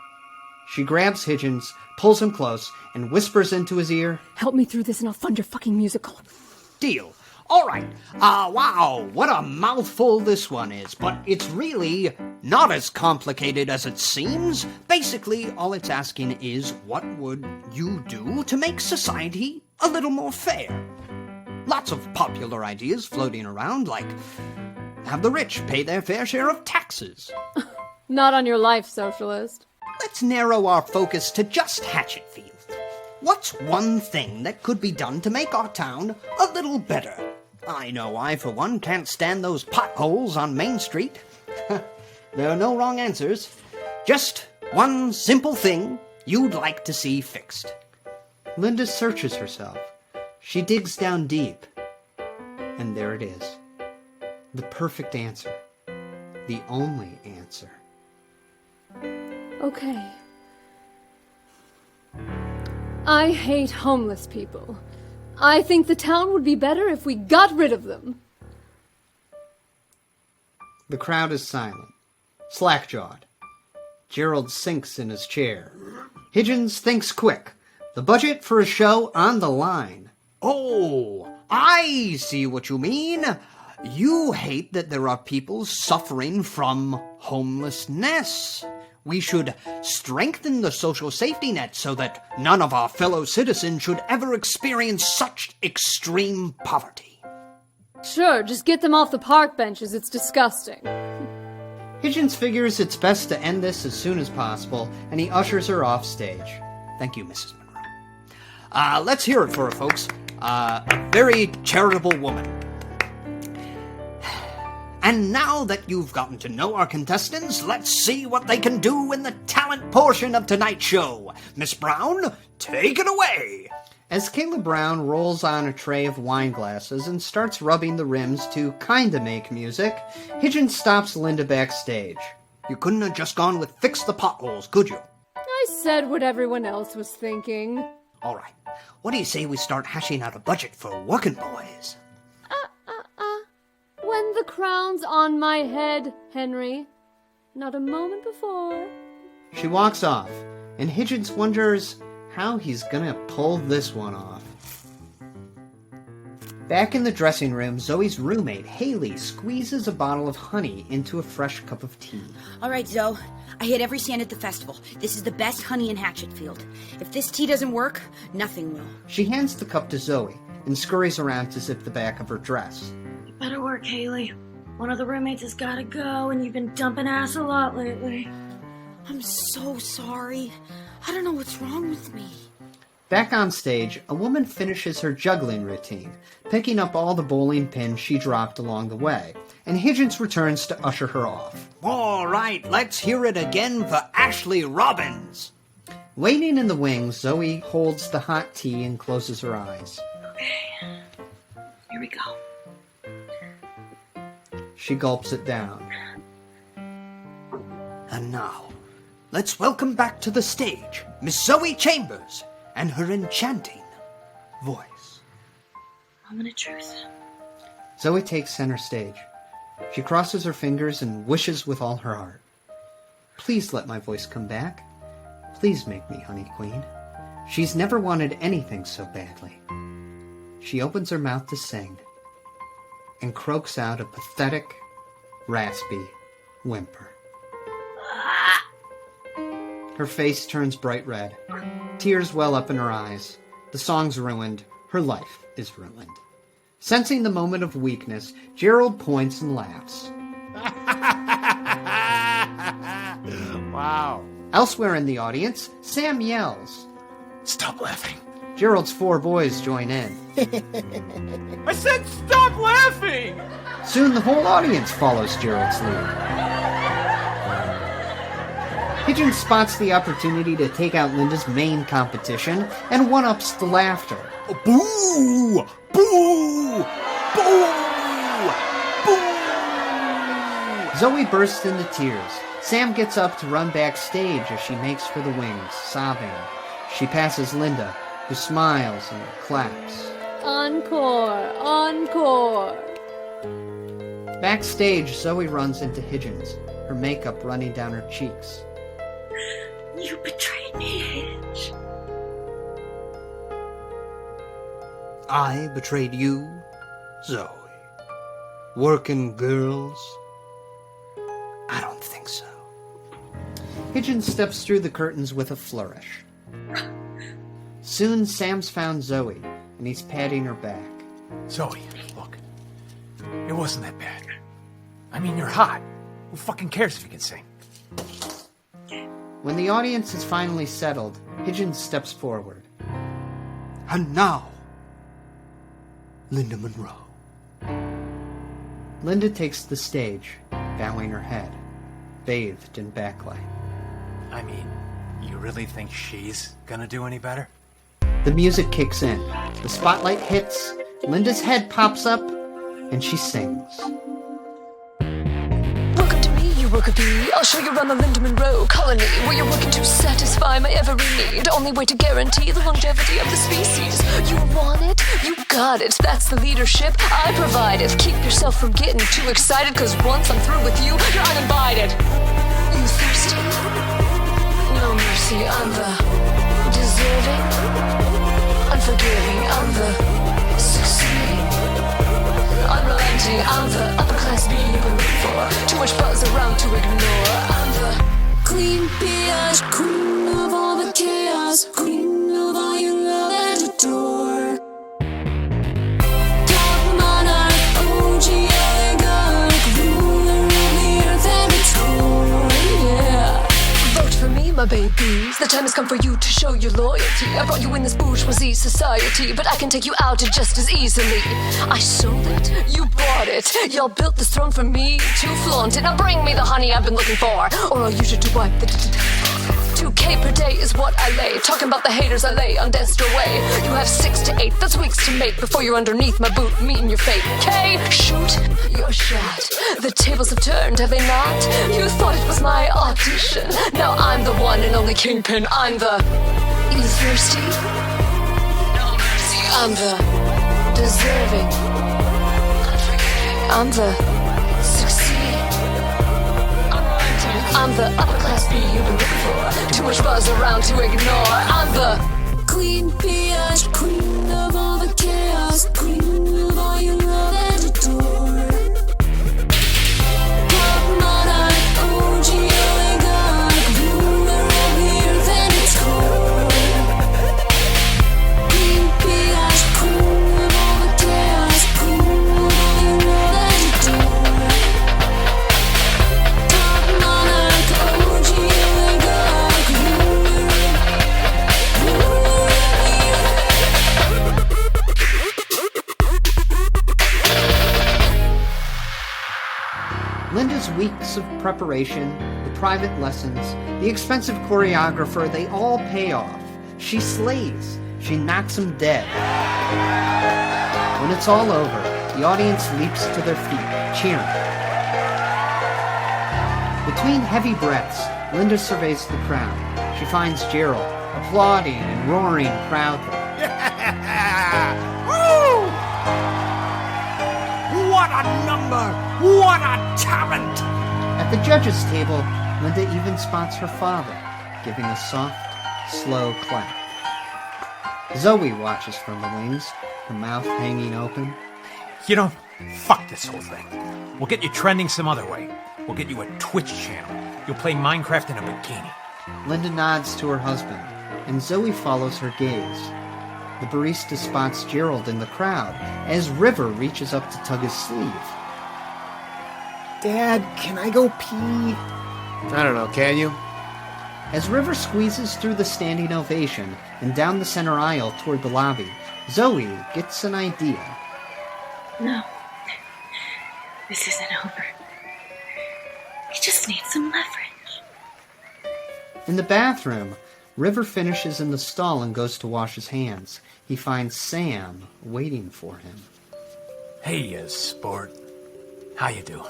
She grabs Higgins, pulls him close, and whispers into his ear, Help me through this and I'll fund your fucking musical. Deal. All right. Wow, what a mouthful this one is, but it's really not as complicated as it seems. Basically, all it's asking is, what would you do to make society a little more fair? Lots of popular ideas floating around, like have the rich pay their fair share of taxes. Not on your life, socialist. Let's narrow our focus to just Hatchetfield. What's one thing that could be done to make our town a little better? I know I, for one, can't stand those potholes on Main Street. There are no wrong answers. Just one simple thing you'd like to see fixed. Linda searches herself. She digs down deep. And there it is. The perfect answer. The only answer. Okay. I hate homeless people. I think the town would be better if we got rid of them. The crowd is silent, slack-jawed. Gerald sinks in his chair. Higgins thinks quick. The budget for a show on the line. Oh, I see what you mean. You hate that there are people suffering from homelessness. We should strengthen the social safety net so that none of our fellow citizens should ever experience such extreme poverty. Sure, just get them off the park benches. It's disgusting. Higgins figures it's best to end this as soon as possible, and he ushers her off stage. Thank you, Mrs. Monroe. Let's hear it for her, folks. A very charitable woman. And now that you've gotten to know our contestants, let's see what they can do in the talent portion of tonight's show. Miss Brown, take it away. As Kayla Brown rolls on a tray of wine glasses and starts rubbing the rims to kinda make music, Higgins stops Linda backstage. You couldn't have just gone with fix the potholes, could you? I said what everyone else was thinking. All right. What do you say we start hashing out a budget for working boys? When the crown's on my head, Henry. Not a moment before. She walks off, and Higgins wonders how he's gonna pull this one off. Back in the dressing room, Zoe's roommate, Haley, squeezes a bottle of honey into a fresh cup of tea. All right, Zoe. I hit every stand at the festival. This is the best honey in Hatchetfield. If this tea doesn't work, nothing will. She hands the cup to Zoe and scurries around to zip the back of her dress. Better work, Haley. One of the roommates has gotta go, and you've been dumping ass a lot lately. I'm so sorry. I don't know what's wrong with me. Back on stage, a woman finishes her juggling routine, picking up all the bowling pins she dropped along the way, and Higgins returns to usher her off. All right, let's hear it again for Ashley Robbins. Waiting in the wings, Zoe holds the hot tea and closes her eyes. Okay, here we go. She gulps it down. And now, let's welcome back to the stage Miss Zoey Chambers and her enchanting voice. Moment of truth. Zoe takes center stage. She crosses her fingers and wishes with all her heart. Please let my voice come back. Please make me Honey Queen. She's never wanted anything so badly. She opens her mouth to sing and croaks out a pathetic, raspy whimper. Her face turns bright red. Tears well up in her eyes. The song's ruined. Her life is ruined. Sensing the moment of weakness, Gerald points and laughs. Wow. Elsewhere in the audience, Sam yells. Stop laughing. Gerald's 4 boys join in. I said stop laughing! Soon the whole audience follows Gerald's lead. Higgins spots the opportunity to take out Linda's main competition and one-ups the laughter. Boo! Boo! Boo! Boo! Zoe bursts into tears. Sam gets up to run backstage as she makes for the wings, sobbing. She passes Linda, who smiles and claps. Encore! Encore! Backstage, Zoe runs into Higgins, her makeup running down her cheeks. You betrayed me, Hitch. I betrayed you, Zoe. Working girls? I don't think so. Higgins steps through the curtains with a flourish. Soon, Sam's found Zoe, and he's patting her back. Zoe, look. It wasn't that bad. I mean, you're hot. Who fucking cares if you can sing? When the audience is finally settled, Higgins steps forward. And now, Linda Monroe. Linda takes the stage, bowing her head, bathed in backlight. I mean, you really think she's gonna do any better? The music kicks in. The spotlight hits, Linda's head pops up, and she sings. Welcome to me, you worker bee. I'll show you around the Linda Monroe colony, where you're working to satisfy my every need. Only way to guarantee the longevity of the species. You want it? You got it. That's the leadership I provide it. Keep yourself from getting too excited, cause once I'm through with you, you're uninvited. You thirsty? No mercy, I'm the deserving, unforgiving, I'm the succeeding, unrelenting, I'm the upper-class bee you've been looking for. Too much buzz around to ignore. I'm the queen biatch, queen of all the chaos, queen of all you love and adore. Top monarch, OG oligarch, ruler of the earth and its core, yeah. Vote for me, my babies. The time has come for you to show your loyalty. I brought you in this bourgeoisie society, but I can take you out just as easily. I sold it, you bought it. Y'all built this throne for me to flaunt it. Now bring me the honey I've been looking for, or I'll use it to wipe the 2K per day is what I lay. Talking about the haters I lay on Dexter way. You have 6 to 8, that's weeks to make before you're underneath my boot, meeting your fate. K, shoot your shot. The tables have turned, have they not? You thought it was my audition. Now I'm the one and only kingpin. I'm the... You thirsty? No mercy. I'm the deserving, unforgiving. I'm the succeeding, unrelenting. I'm the upper-class bee you've been looking for. Too much buzz around to ignore. I'm the queen biatch, queen of all the chaos, queen of all you love and adore. Top monarch, OG oligarch, ruler of the earth and its core. Queen biatch, queen of all the chaos, queen of all you love and adore. Top monarch, OG oligarch, ruler of Linda's weeks of preparation, the private lessons, the expensive choreographer, they all pay off. She slays. She knocks them dead. When it's all over, the audience leaps to their feet, cheering. Between heavy breaths, Linda surveys the crowd. She finds Gerald, applauding and roaring proudly. Woo! What a number! What a talent! At the judges' table, Linda even spots her father, giving a soft, slow clap. Zoey watches from the wings, her mouth hanging open. You know, fuck this whole thing. We'll get you trending some other way. We'll get you a Twitch channel. You'll play Minecraft in a bikini. Linda nods to her husband, and Zoey follows her gaze. The barista spots Gerald in the crowd as River reaches up to tug his sleeve. Dad, can I go pee? I don't know, can you? As River squeezes through the standing ovation and down the center aisle toward the lobby, Zoey gets an idea. No. This isn't over. We just need some leverage. In the bathroom, River finishes in the stall and goes to wash his hands. He finds Sam waiting for him. Hey, sport. How you doing?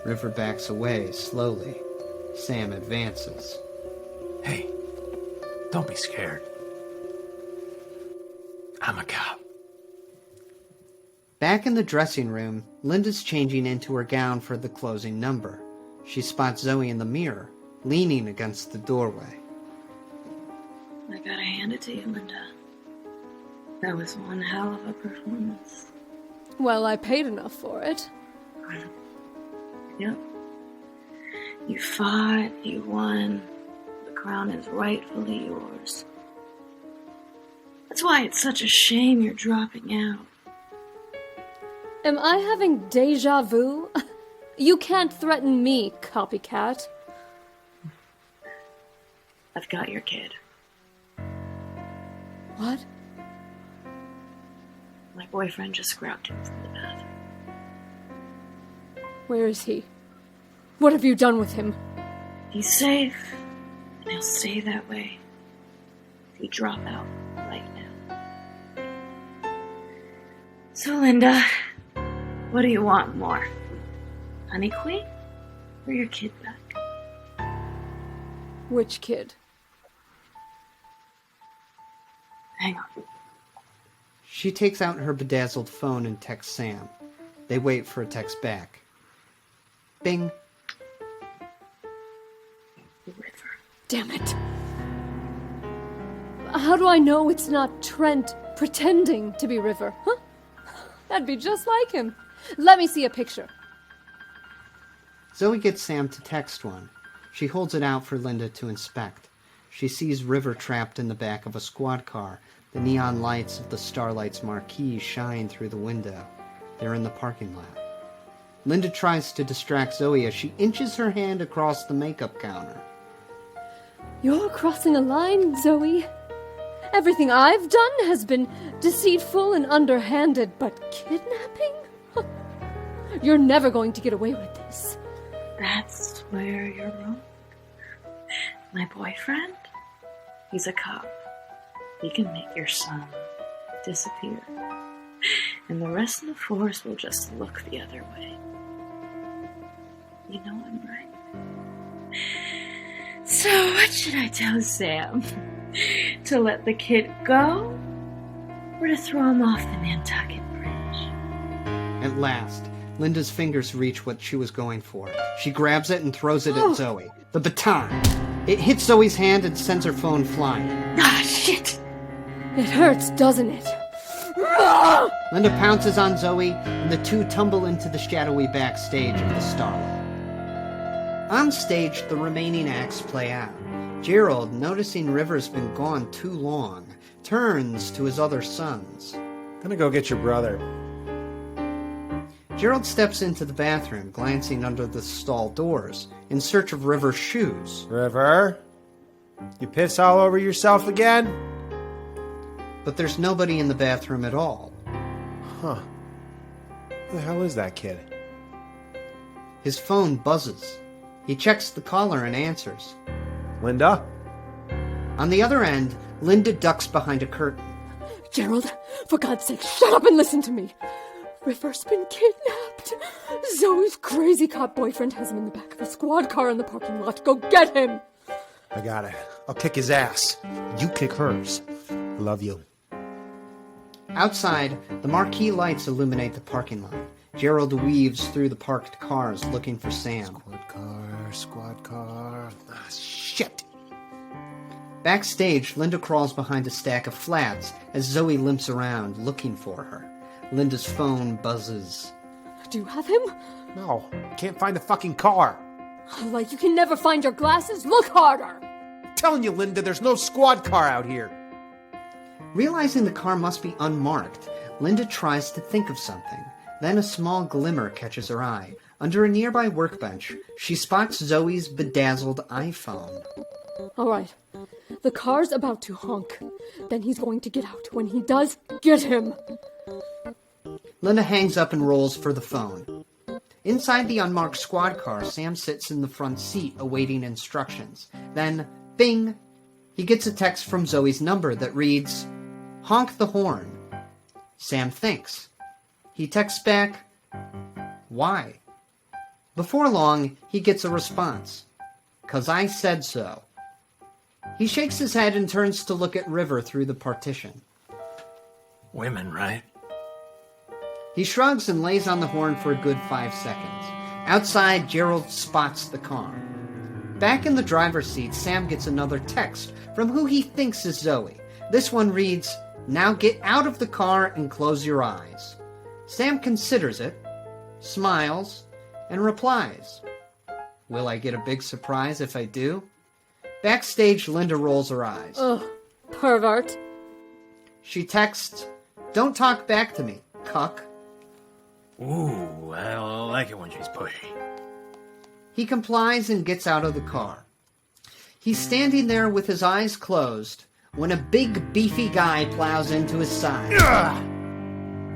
River backs away slowly. Sam advances. Hey, don't be scared. I'm a cop. Back in the dressing room, Linda's changing into her gown for the closing number. She spots Zoey in the mirror, leaning against the doorway. I gotta hand it to you, Linda. That was one hell of a performance. Well, I paid enough for it. Yep. You fought, you won. The crown is rightfully yours. That's why it's such a shame you're dropping out. Am I having deja vu? You can't threaten me, copycat. I've got your kid. What? My boyfriend just grabbed him from the bathroom. Where is he? What have you done with him? He's safe, and he'll stay that way if you drop out right now. So, Linda, what do you want more? Honey Queen or your kid back? Which kid? Hang on. She takes out her bedazzled phone and texts Sam. They wait for a text back. Bing. Damn it. How do I know it's not Trent pretending to be River? Huh? That'd be just like him. Let me see a picture. Zoe gets Sam to text one. She holds it out for Linda to inspect. She sees River trapped in the back of a squad car. The neon lights of the Starlight's marquee shine through the window. They're in the parking lot. Linda tries to distract Zoe as she inches her hand across the makeup counter. You're crossing a line, Zoe. Everything I've done has been deceitful and underhanded, but kidnapping? You're never going to get away with this. That's where you're wrong. My boyfriend? He's a cop. He can make your son disappear. And the rest of the force will just look the other way. You know I'm right. So what should I tell Sam? To let the kid go? Or to throw him off the Nantucket Bridge? At last, Linda's fingers reach what she was going for. She grabs it and throws it at Zoe. The baton! It hits Zoe's hand and sends her phone flying. Ah, shit! It hurts, doesn't it? Linda pounces on Zoe, and the two tumble into the shadowy backstage of the Starlight. On stage, the remaining acts play out. Gerald, noticing River's been gone too long, turns to his other sons. Gonna go get your brother. Gerald steps into the bathroom, glancing under the stall doors, in search of River's shoes. River? You piss all over yourself again? But there's nobody in the bathroom at all. Huh. Who the hell is that kid? His phone buzzes. He checks the caller and answers. Linda? On the other end, Linda ducks behind a curtain. Gerald, for God's sake, shut up and listen to me. River's been kidnapped. Zoe's crazy cop boyfriend has him in the back of a squad car in the parking lot. Go get him! I got it. I'll kick his ass. You kick hers. I love you. Outside, the marquee lights illuminate the parking lot. Gerald weaves through the parked cars looking for Sam. Squad car. Ah, shit! Backstage, Linda crawls behind a stack of flats as Zoe limps around looking for her. Linda's phone buzzes. Do you have him? No, can't find the fucking car. Like you can never find your glasses? Look harder! I'm telling you, Linda, there's no squad car out here. Realizing the car must be unmarked, Linda tries to think of something. Then a small glimmer catches her eye. Under a nearby workbench, she spots Zoe's bedazzled iPhone. All right. The car's about to honk. Then he's going to get out. When he does, get him! Linda hangs up and rolls for the phone. Inside the unmarked squad car, Sam sits in the front seat awaiting instructions. Then, bing! He gets a text from Zoe's number that reads, "Honk the horn." Sam thinks. He texts back, "Why?" Before long, he gets a response. "'Cause I said so." He shakes his head and turns to look at River through the partition. Women, right? He shrugs and lays on the horn for a good 5 seconds. Outside, Gerald spots the car. Back in the driver's seat, Sam gets another text from who he thinks is Zoe. This one reads, "Now get out of the car and close your eyes." Sam considers it, smiles, and replies, "Will I get a big surprise if I do?" Backstage, Linda rolls her eyes. Ugh, pervert. She texts, "Don't talk back to me, cuck." Ooh, I like it when she's pushy. He complies and gets out of the car. He's standing there with his eyes closed when a big, beefy guy plows into his side.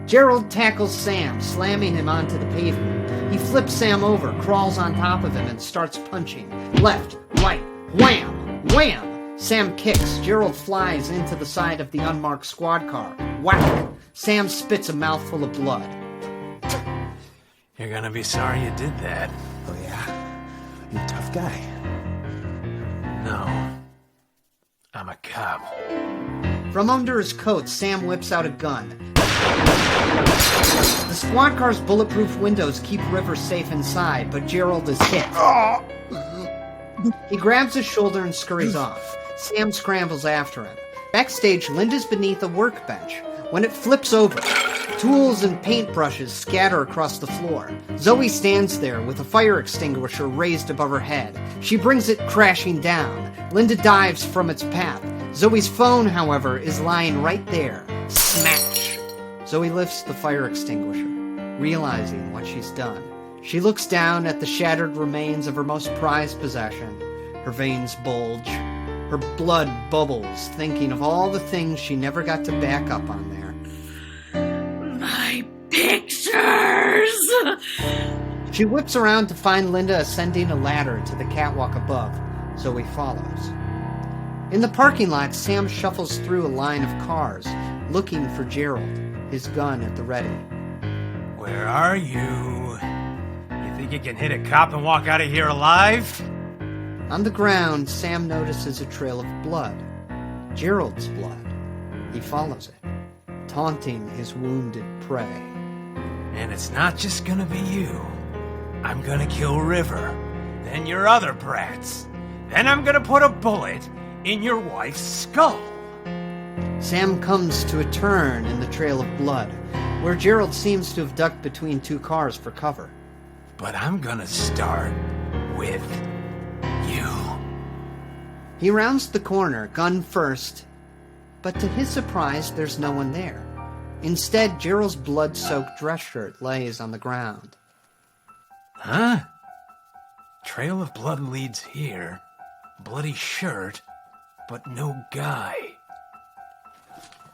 Gerald tackles Sam, slamming him onto the pavement. He flips Sam over, crawls on top of him, and starts punching. Left, right, wham, wham! Sam kicks. Gerald flies into the side of the unmarked squad car. Whack! Sam spits a mouthful of blood. You're gonna be sorry you did that. Oh, yeah? You're a tough guy. No. I'm a cop. From under his coat, Sam whips out a gun. The squad car's bulletproof windows keep River safe inside, but Gerald is hit. He grabs his shoulder and scurries off. Sam scrambles after him. Backstage, Linda's beneath a workbench. When it flips over, tools and paintbrushes scatter across the floor. Zoey stands there with a fire extinguisher raised above her head. She brings it crashing down. Linda dives from its path. Zoey's phone, however, is lying right there. Smash! Zoey lifts the fire extinguisher, realizing what she's done. She looks down at the shattered remains of her most prized possession. Her veins bulge. Her blood bubbles, thinking of all the things she never got to back up on there. My pictures! She whips around to find Linda ascending a ladder to the catwalk above. Zoey follows. In the parking lot, Sam shuffles through a line of cars, looking for Gerald, his gun at the ready. Where are you? You think you can hit a cop and walk out of here alive? On the ground, Sam notices a trail of blood. Gerald's blood. He follows it, taunting his wounded prey. And it's not just gonna be you. I'm gonna kill River, then your other brats. Then I'm gonna put a bullet in your wife's skull. Sam comes to a turn in the trail of blood, where Gerald seems to have ducked between two cars for cover. But I'm gonna start with you. He rounds the corner, gun first, but to his surprise, there's no one there. Instead, Gerald's blood-soaked dress shirt lays on the ground. Huh? Trail of blood leads here. Bloody shirt, but no guy.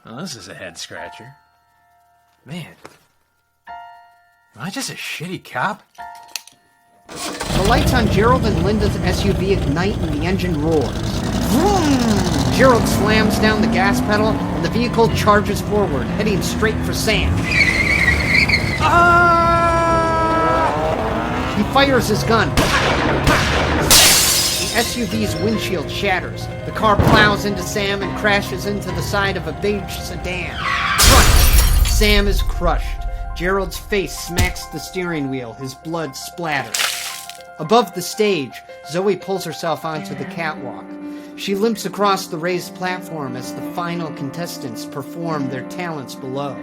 Well, this is a head-scratcher. Man, am I just a shitty cop? The lights on Gerald and Linda's SUV ignite and the engine roars. Vroom! Gerald slams down the gas pedal and the vehicle charges forward, heading straight for Sam. He fires his gun. The SUV's windshield shatters. The car plows into Sam and crashes into the side of a beige sedan. Crunch! Sam is crushed. Gerald's face smacks the steering wheel. His blood splatters. Above the stage, Zoey pulls herself onto the catwalk. She limps across the raised platform as the final contestants perform their talents below.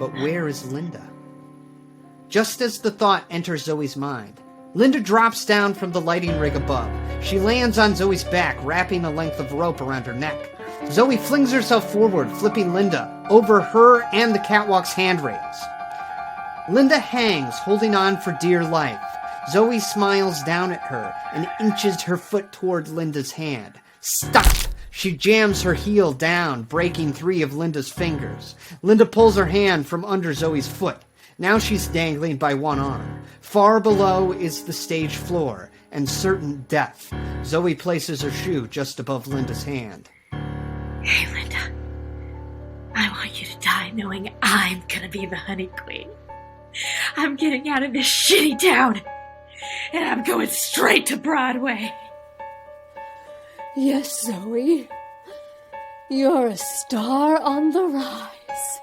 But where is Linda? Just as the thought enters Zoey's mind, Linda drops down from the lighting rig above. She lands on Zoey's back, wrapping a length of rope around her neck. Zoey flings herself forward, flipping Linda over her and the catwalk's handrails. Linda hangs, holding on for dear life. Zoey smiles down at her and inches her foot toward Linda's hand. Stop! She jams her heel down, breaking 3 of Linda's fingers. Linda pulls her hand from under Zoey's foot. Now she's dangling by one arm. Far below is the stage floor and certain death. Zoey places her shoe just above Linda's hand. Hey, Linda. I want you to die knowing I'm gonna be the Honey Queen. I'm getting out of this shitty town, and I'm going straight to Broadway. Yes, Zoey. You're a star on the rise.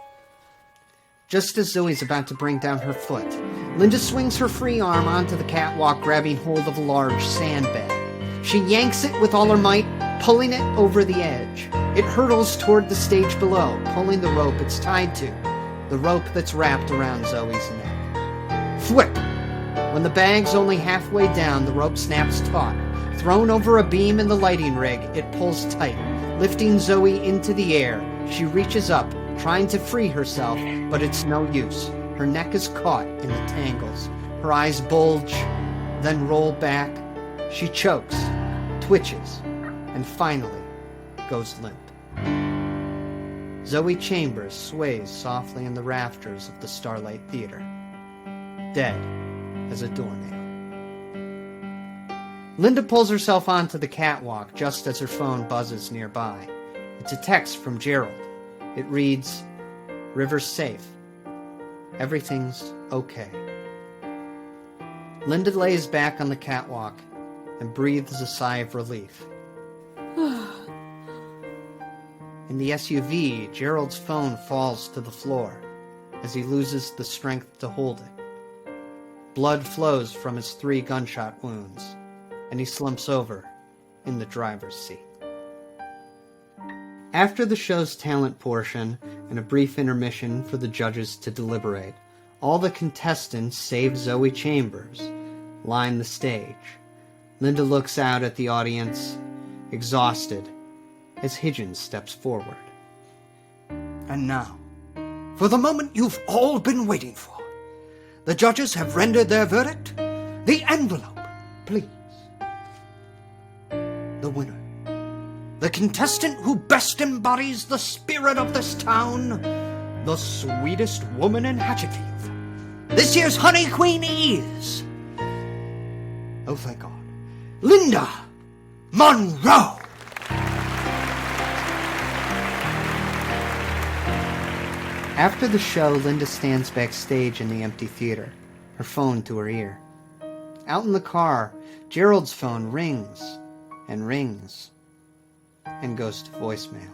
Just as Zoey's about to bring down her foot, Linda swings her free arm onto the catwalk, grabbing hold of a large sandbag. She yanks it with all her might, pulling it over the edge. It hurtles toward the stage below, pulling the rope it's tied to, the rope that's wrapped around Zoey's neck. Flip! When the bag's only halfway down, the rope snaps taut. Thrown over a beam in the lighting rig, it pulls tight, lifting Zoey into the air. She reaches up, trying to free herself, but it's no use. Her neck is caught in the tangles. Her eyes bulge, then roll back. She chokes, twitches, and finally goes limp. Zoey Chambers sways softly in the rafters of the Starlight Theater, dead as a doornail. Linda pulls herself onto the catwalk just as her phone buzzes nearby. It's a text from Gerald. It reads, "River's safe. Everything's okay." Linda lays back on the catwalk and breathes a sigh of relief. In the SUV, Gerald's phone falls to the floor as he loses the strength to hold it. Blood flows from his 3 gunshot wounds, and he slumps over in the driver's seat. After the show's talent portion and a brief intermission for the judges to deliberate, all the contestants, save Zoey Chambers, line the stage. Linda looks out at the audience, exhausted, as Higgins steps forward. And now, for the moment you've all been waiting for. The judges have rendered their verdict. The envelope, please. The winner. The contestant who best embodies the spirit of this town. The sweetest woman in Hatchetfield. This year's Honey Queen is... oh, thank God. Linda Monroe! After the show, Linda stands backstage in the empty theater, her phone to her ear. Out in the car, Gerald's phone rings and rings and goes to voicemail.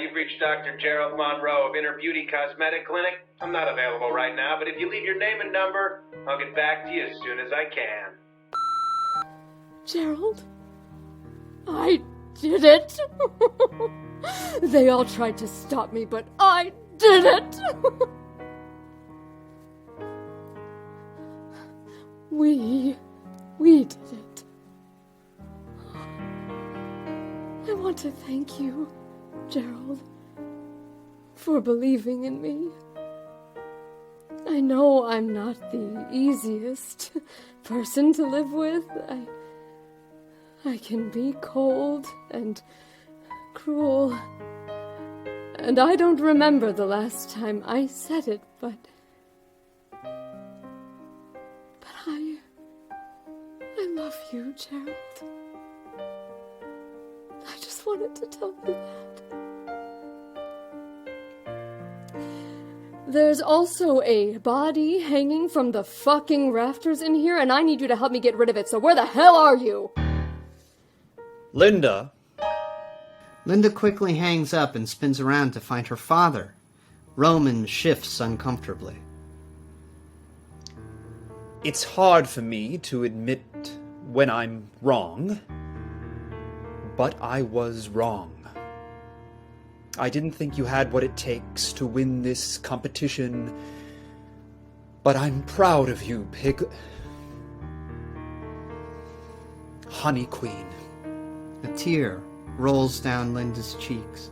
You've reached Dr. Gerald Monroe of Inner Beauty Cosmetic Clinic. I'm not available right now, but if you leave your name and number, I'll get back to you as soon as I can. Gerald, I did it. They all tried to stop me, but I did it. We did it. I want to thank you, Gerald, for believing in me. I know I'm not the easiest person to live with. I can be cold and cruel. And I don't remember the last time I said it, but I love you, Gerald. I just wanted to tell you that. There's also a body hanging from the fucking rafters in here, and I need you to help me get rid of it, so where the hell are you? Linda. Linda quickly hangs up and spins around to find her father. Roman shifts uncomfortably. It's hard for me to admit when I'm wrong, but I was wrong. I didn't think you had what it takes to win this competition, but I'm proud of you, Honey Queen. A tear rolls down Linda's cheeks.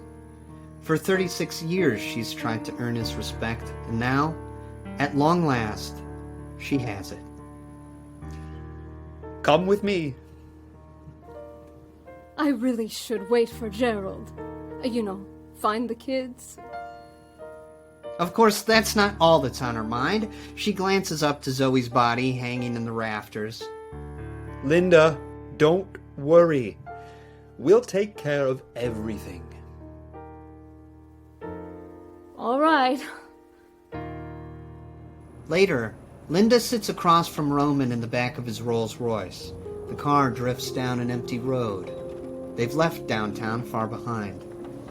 For 36 years she's tried to earn his respect, and now, at long last, she has it. Come with me. I really should wait for Gerald. Find the kids. Of course, that's not all that's on her mind. She glances up to Zoe's body hanging in the rafters. Linda, don't worry. We'll take care of everything. All right. Later, Linda sits across from Roman in the back of his Rolls Royce. The car drifts down an empty road. They've left downtown far behind.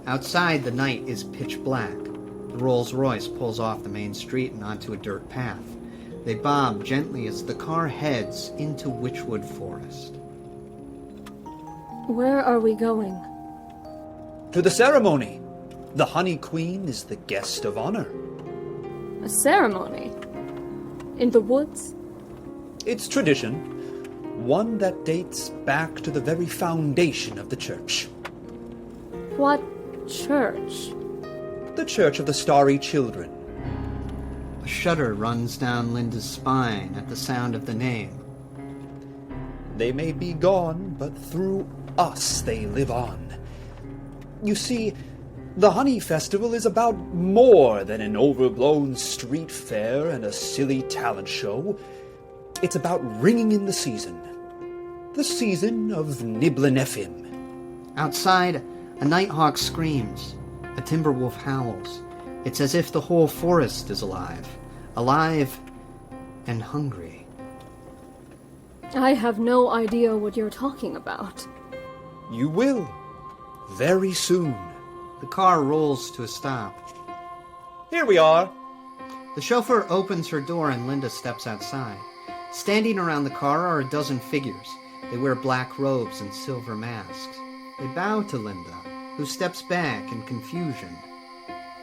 Outside, the night is pitch black. The Rolls Royce pulls off the main street and onto a dirt path. They bob gently as the car heads into Witchwood Forest. Where are we going? To the ceremony. The Honey Queen is the guest of honor. A ceremony? In the woods? It's tradition. One that dates back to the very foundation of the church. What church? The Church of the Starry Children. A shudder runs down Linda's spine at the sound of the name. They may be gone, but through us they live on. You see, the Honey Festival is about more than an overblown street fair and a silly talent show. It's about ringing in the season. The season of Niblinefim. Outside, a nighthawk screams. A timber wolf howls. It's as if the whole forest is alive. Alive and hungry. I have no idea what you're talking about. You will. Very soon. The car rolls to a stop. Here we are. The chauffeur opens her door and Linda steps outside. Standing around the car are a dozen figures. They wear black robes and silver masks. They bow to Linda, who steps back in confusion.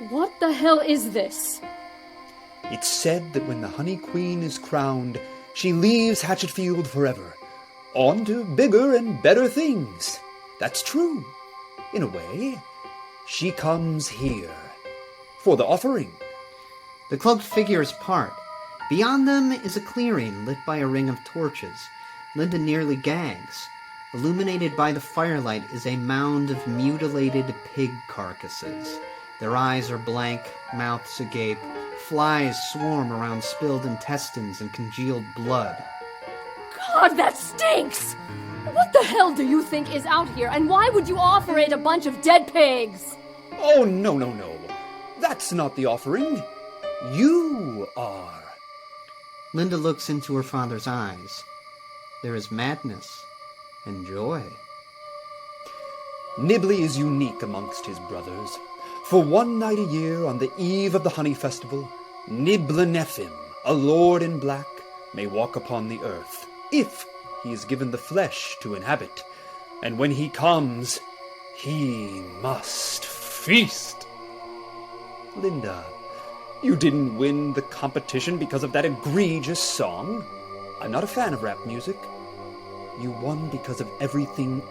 What the hell is this? It's said that when the Honey Queen is crowned, she leaves Hatchetfield forever, on to bigger and better things. That's true. In a way, she comes here for the offering. The cloaked figures part. Beyond them is a clearing lit by a ring of torches. Linda nearly gags. Illuminated by the firelight is a mound of mutilated pig carcasses. Their eyes are blank, mouths agape. Flies swarm around spilled intestines and congealed blood. God, that stinks! What the hell do you think is out here, and why would you offer it a bunch of dead pigs? Oh, no. That's not the offering. You are. Linda looks into her father's eyes. There is madness and joy. Nibley is unique amongst his brothers. For one night a year, on the eve of the Honey Festival, Niblinefim, a lord in black, may walk upon the earth, if he is given the flesh to inhabit. And when he comes, he must feast. Linda, you didn't win the competition because of that egregious song. I'm not a fan of rap music. You won because of everything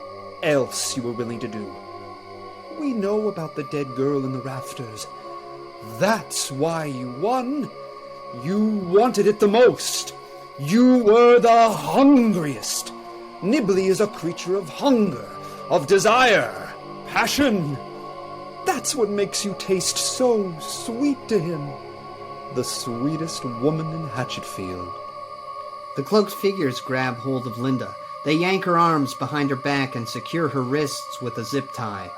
else you were willing to do. We know about the dead girl in the rafters. That's why you won. You wanted it the most. You were the hungriest. Nibley is a creature of hunger, of desire, passion. That's what makes you taste so sweet to him. The sweetest woman in Hatchetfield. The cloaked figures grab hold of Linda. They yank her arms behind her back and secure her wrists with a zip tie.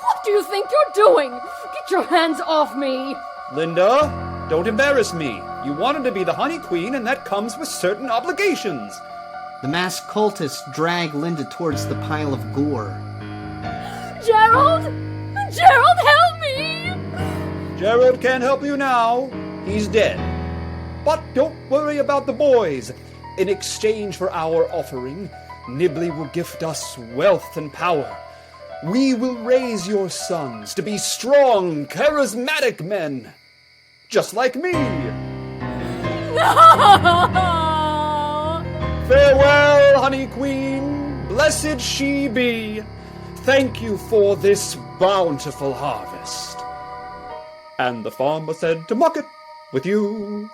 What do you think you're doing? Get your hands off me! Linda, don't embarrass me. You wanted to be the Honey Queen, and that comes with certain obligations. The masked cultists drag Linda towards the pile of gore. Gerald! Gerald, help me! Gerald can't help you now. He's dead. But don't worry about the boys. In exchange for our offering, Nibley will gift us wealth and power. We will raise your sons to be strong, charismatic men. Just like me. No! Farewell, Honey Queen. Blessed she be. Thank you for this bountiful harvest. And the farmer said to mock it with you.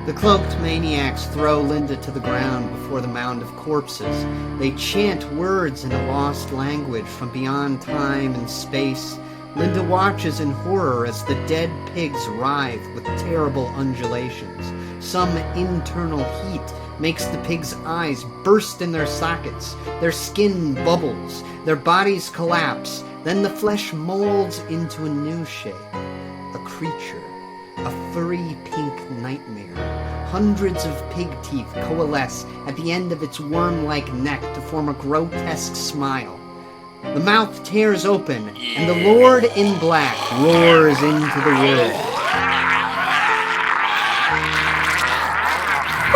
The cloaked maniacs throw Linda to the ground before the mound of corpses. They chant words in a lost language from beyond time and space. Linda watches in horror as the dead pigs writhe with terrible undulations. Some internal heat makes the pigs' eyes burst in their sockets. Their skin bubbles. Their bodies collapse. Then the flesh molds into a new shape. A creature. A furry pink nightmare. Hundreds of pig teeth coalesce at the end of its worm-like neck to form a grotesque smile. The mouth tears open, and the Lord in Black roars into the world.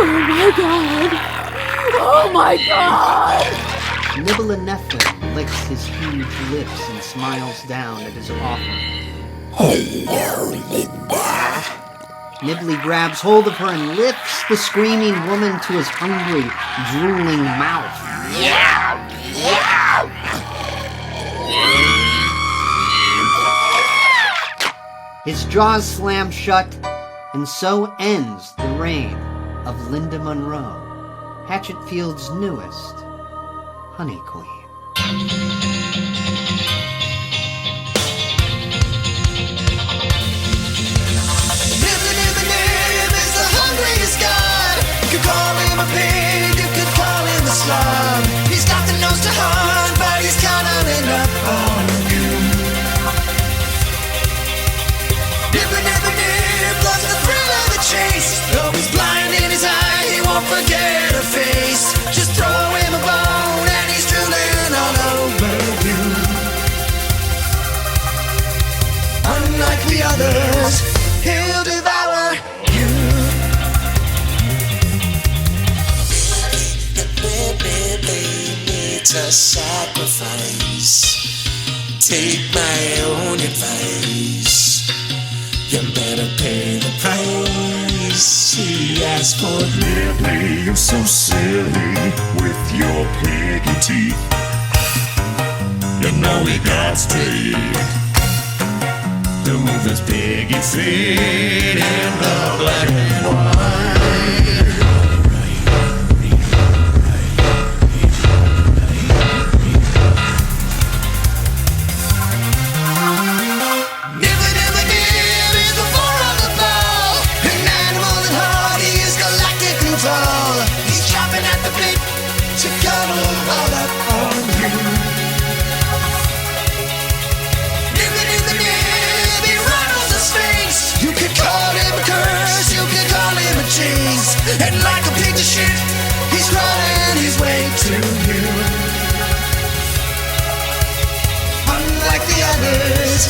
Oh my god! Oh my god! Niblinefim licks his huge lips and smiles down at his offering. Hello, Linda. Nibley grabs hold of her and lifts the screaming woman to his hungry, drooling mouth. His jaws slam shut, and so ends the reign of Linda Monroe, Hatchetfield's newest Honey Queen. Nib is the hungriest god. You could call him a pig, you could call him a slob. He's got the nose to hunt, but he's cuddling up on you. Nib loves the thrill of the chase. Though he's blind in his eye, he won't forget a face. Just throw him a bone and he's drooling all over you. Unlike the others, he'll devour you. Baby, it's a sacrifice. Take my own advice. You better pay the price. He asked for Lily, you're so silly with your piggy teeth. You know he got straight to move his piggy feet in the black and white. And like a pig to shit, he's crawling his way to you. Unlike the others,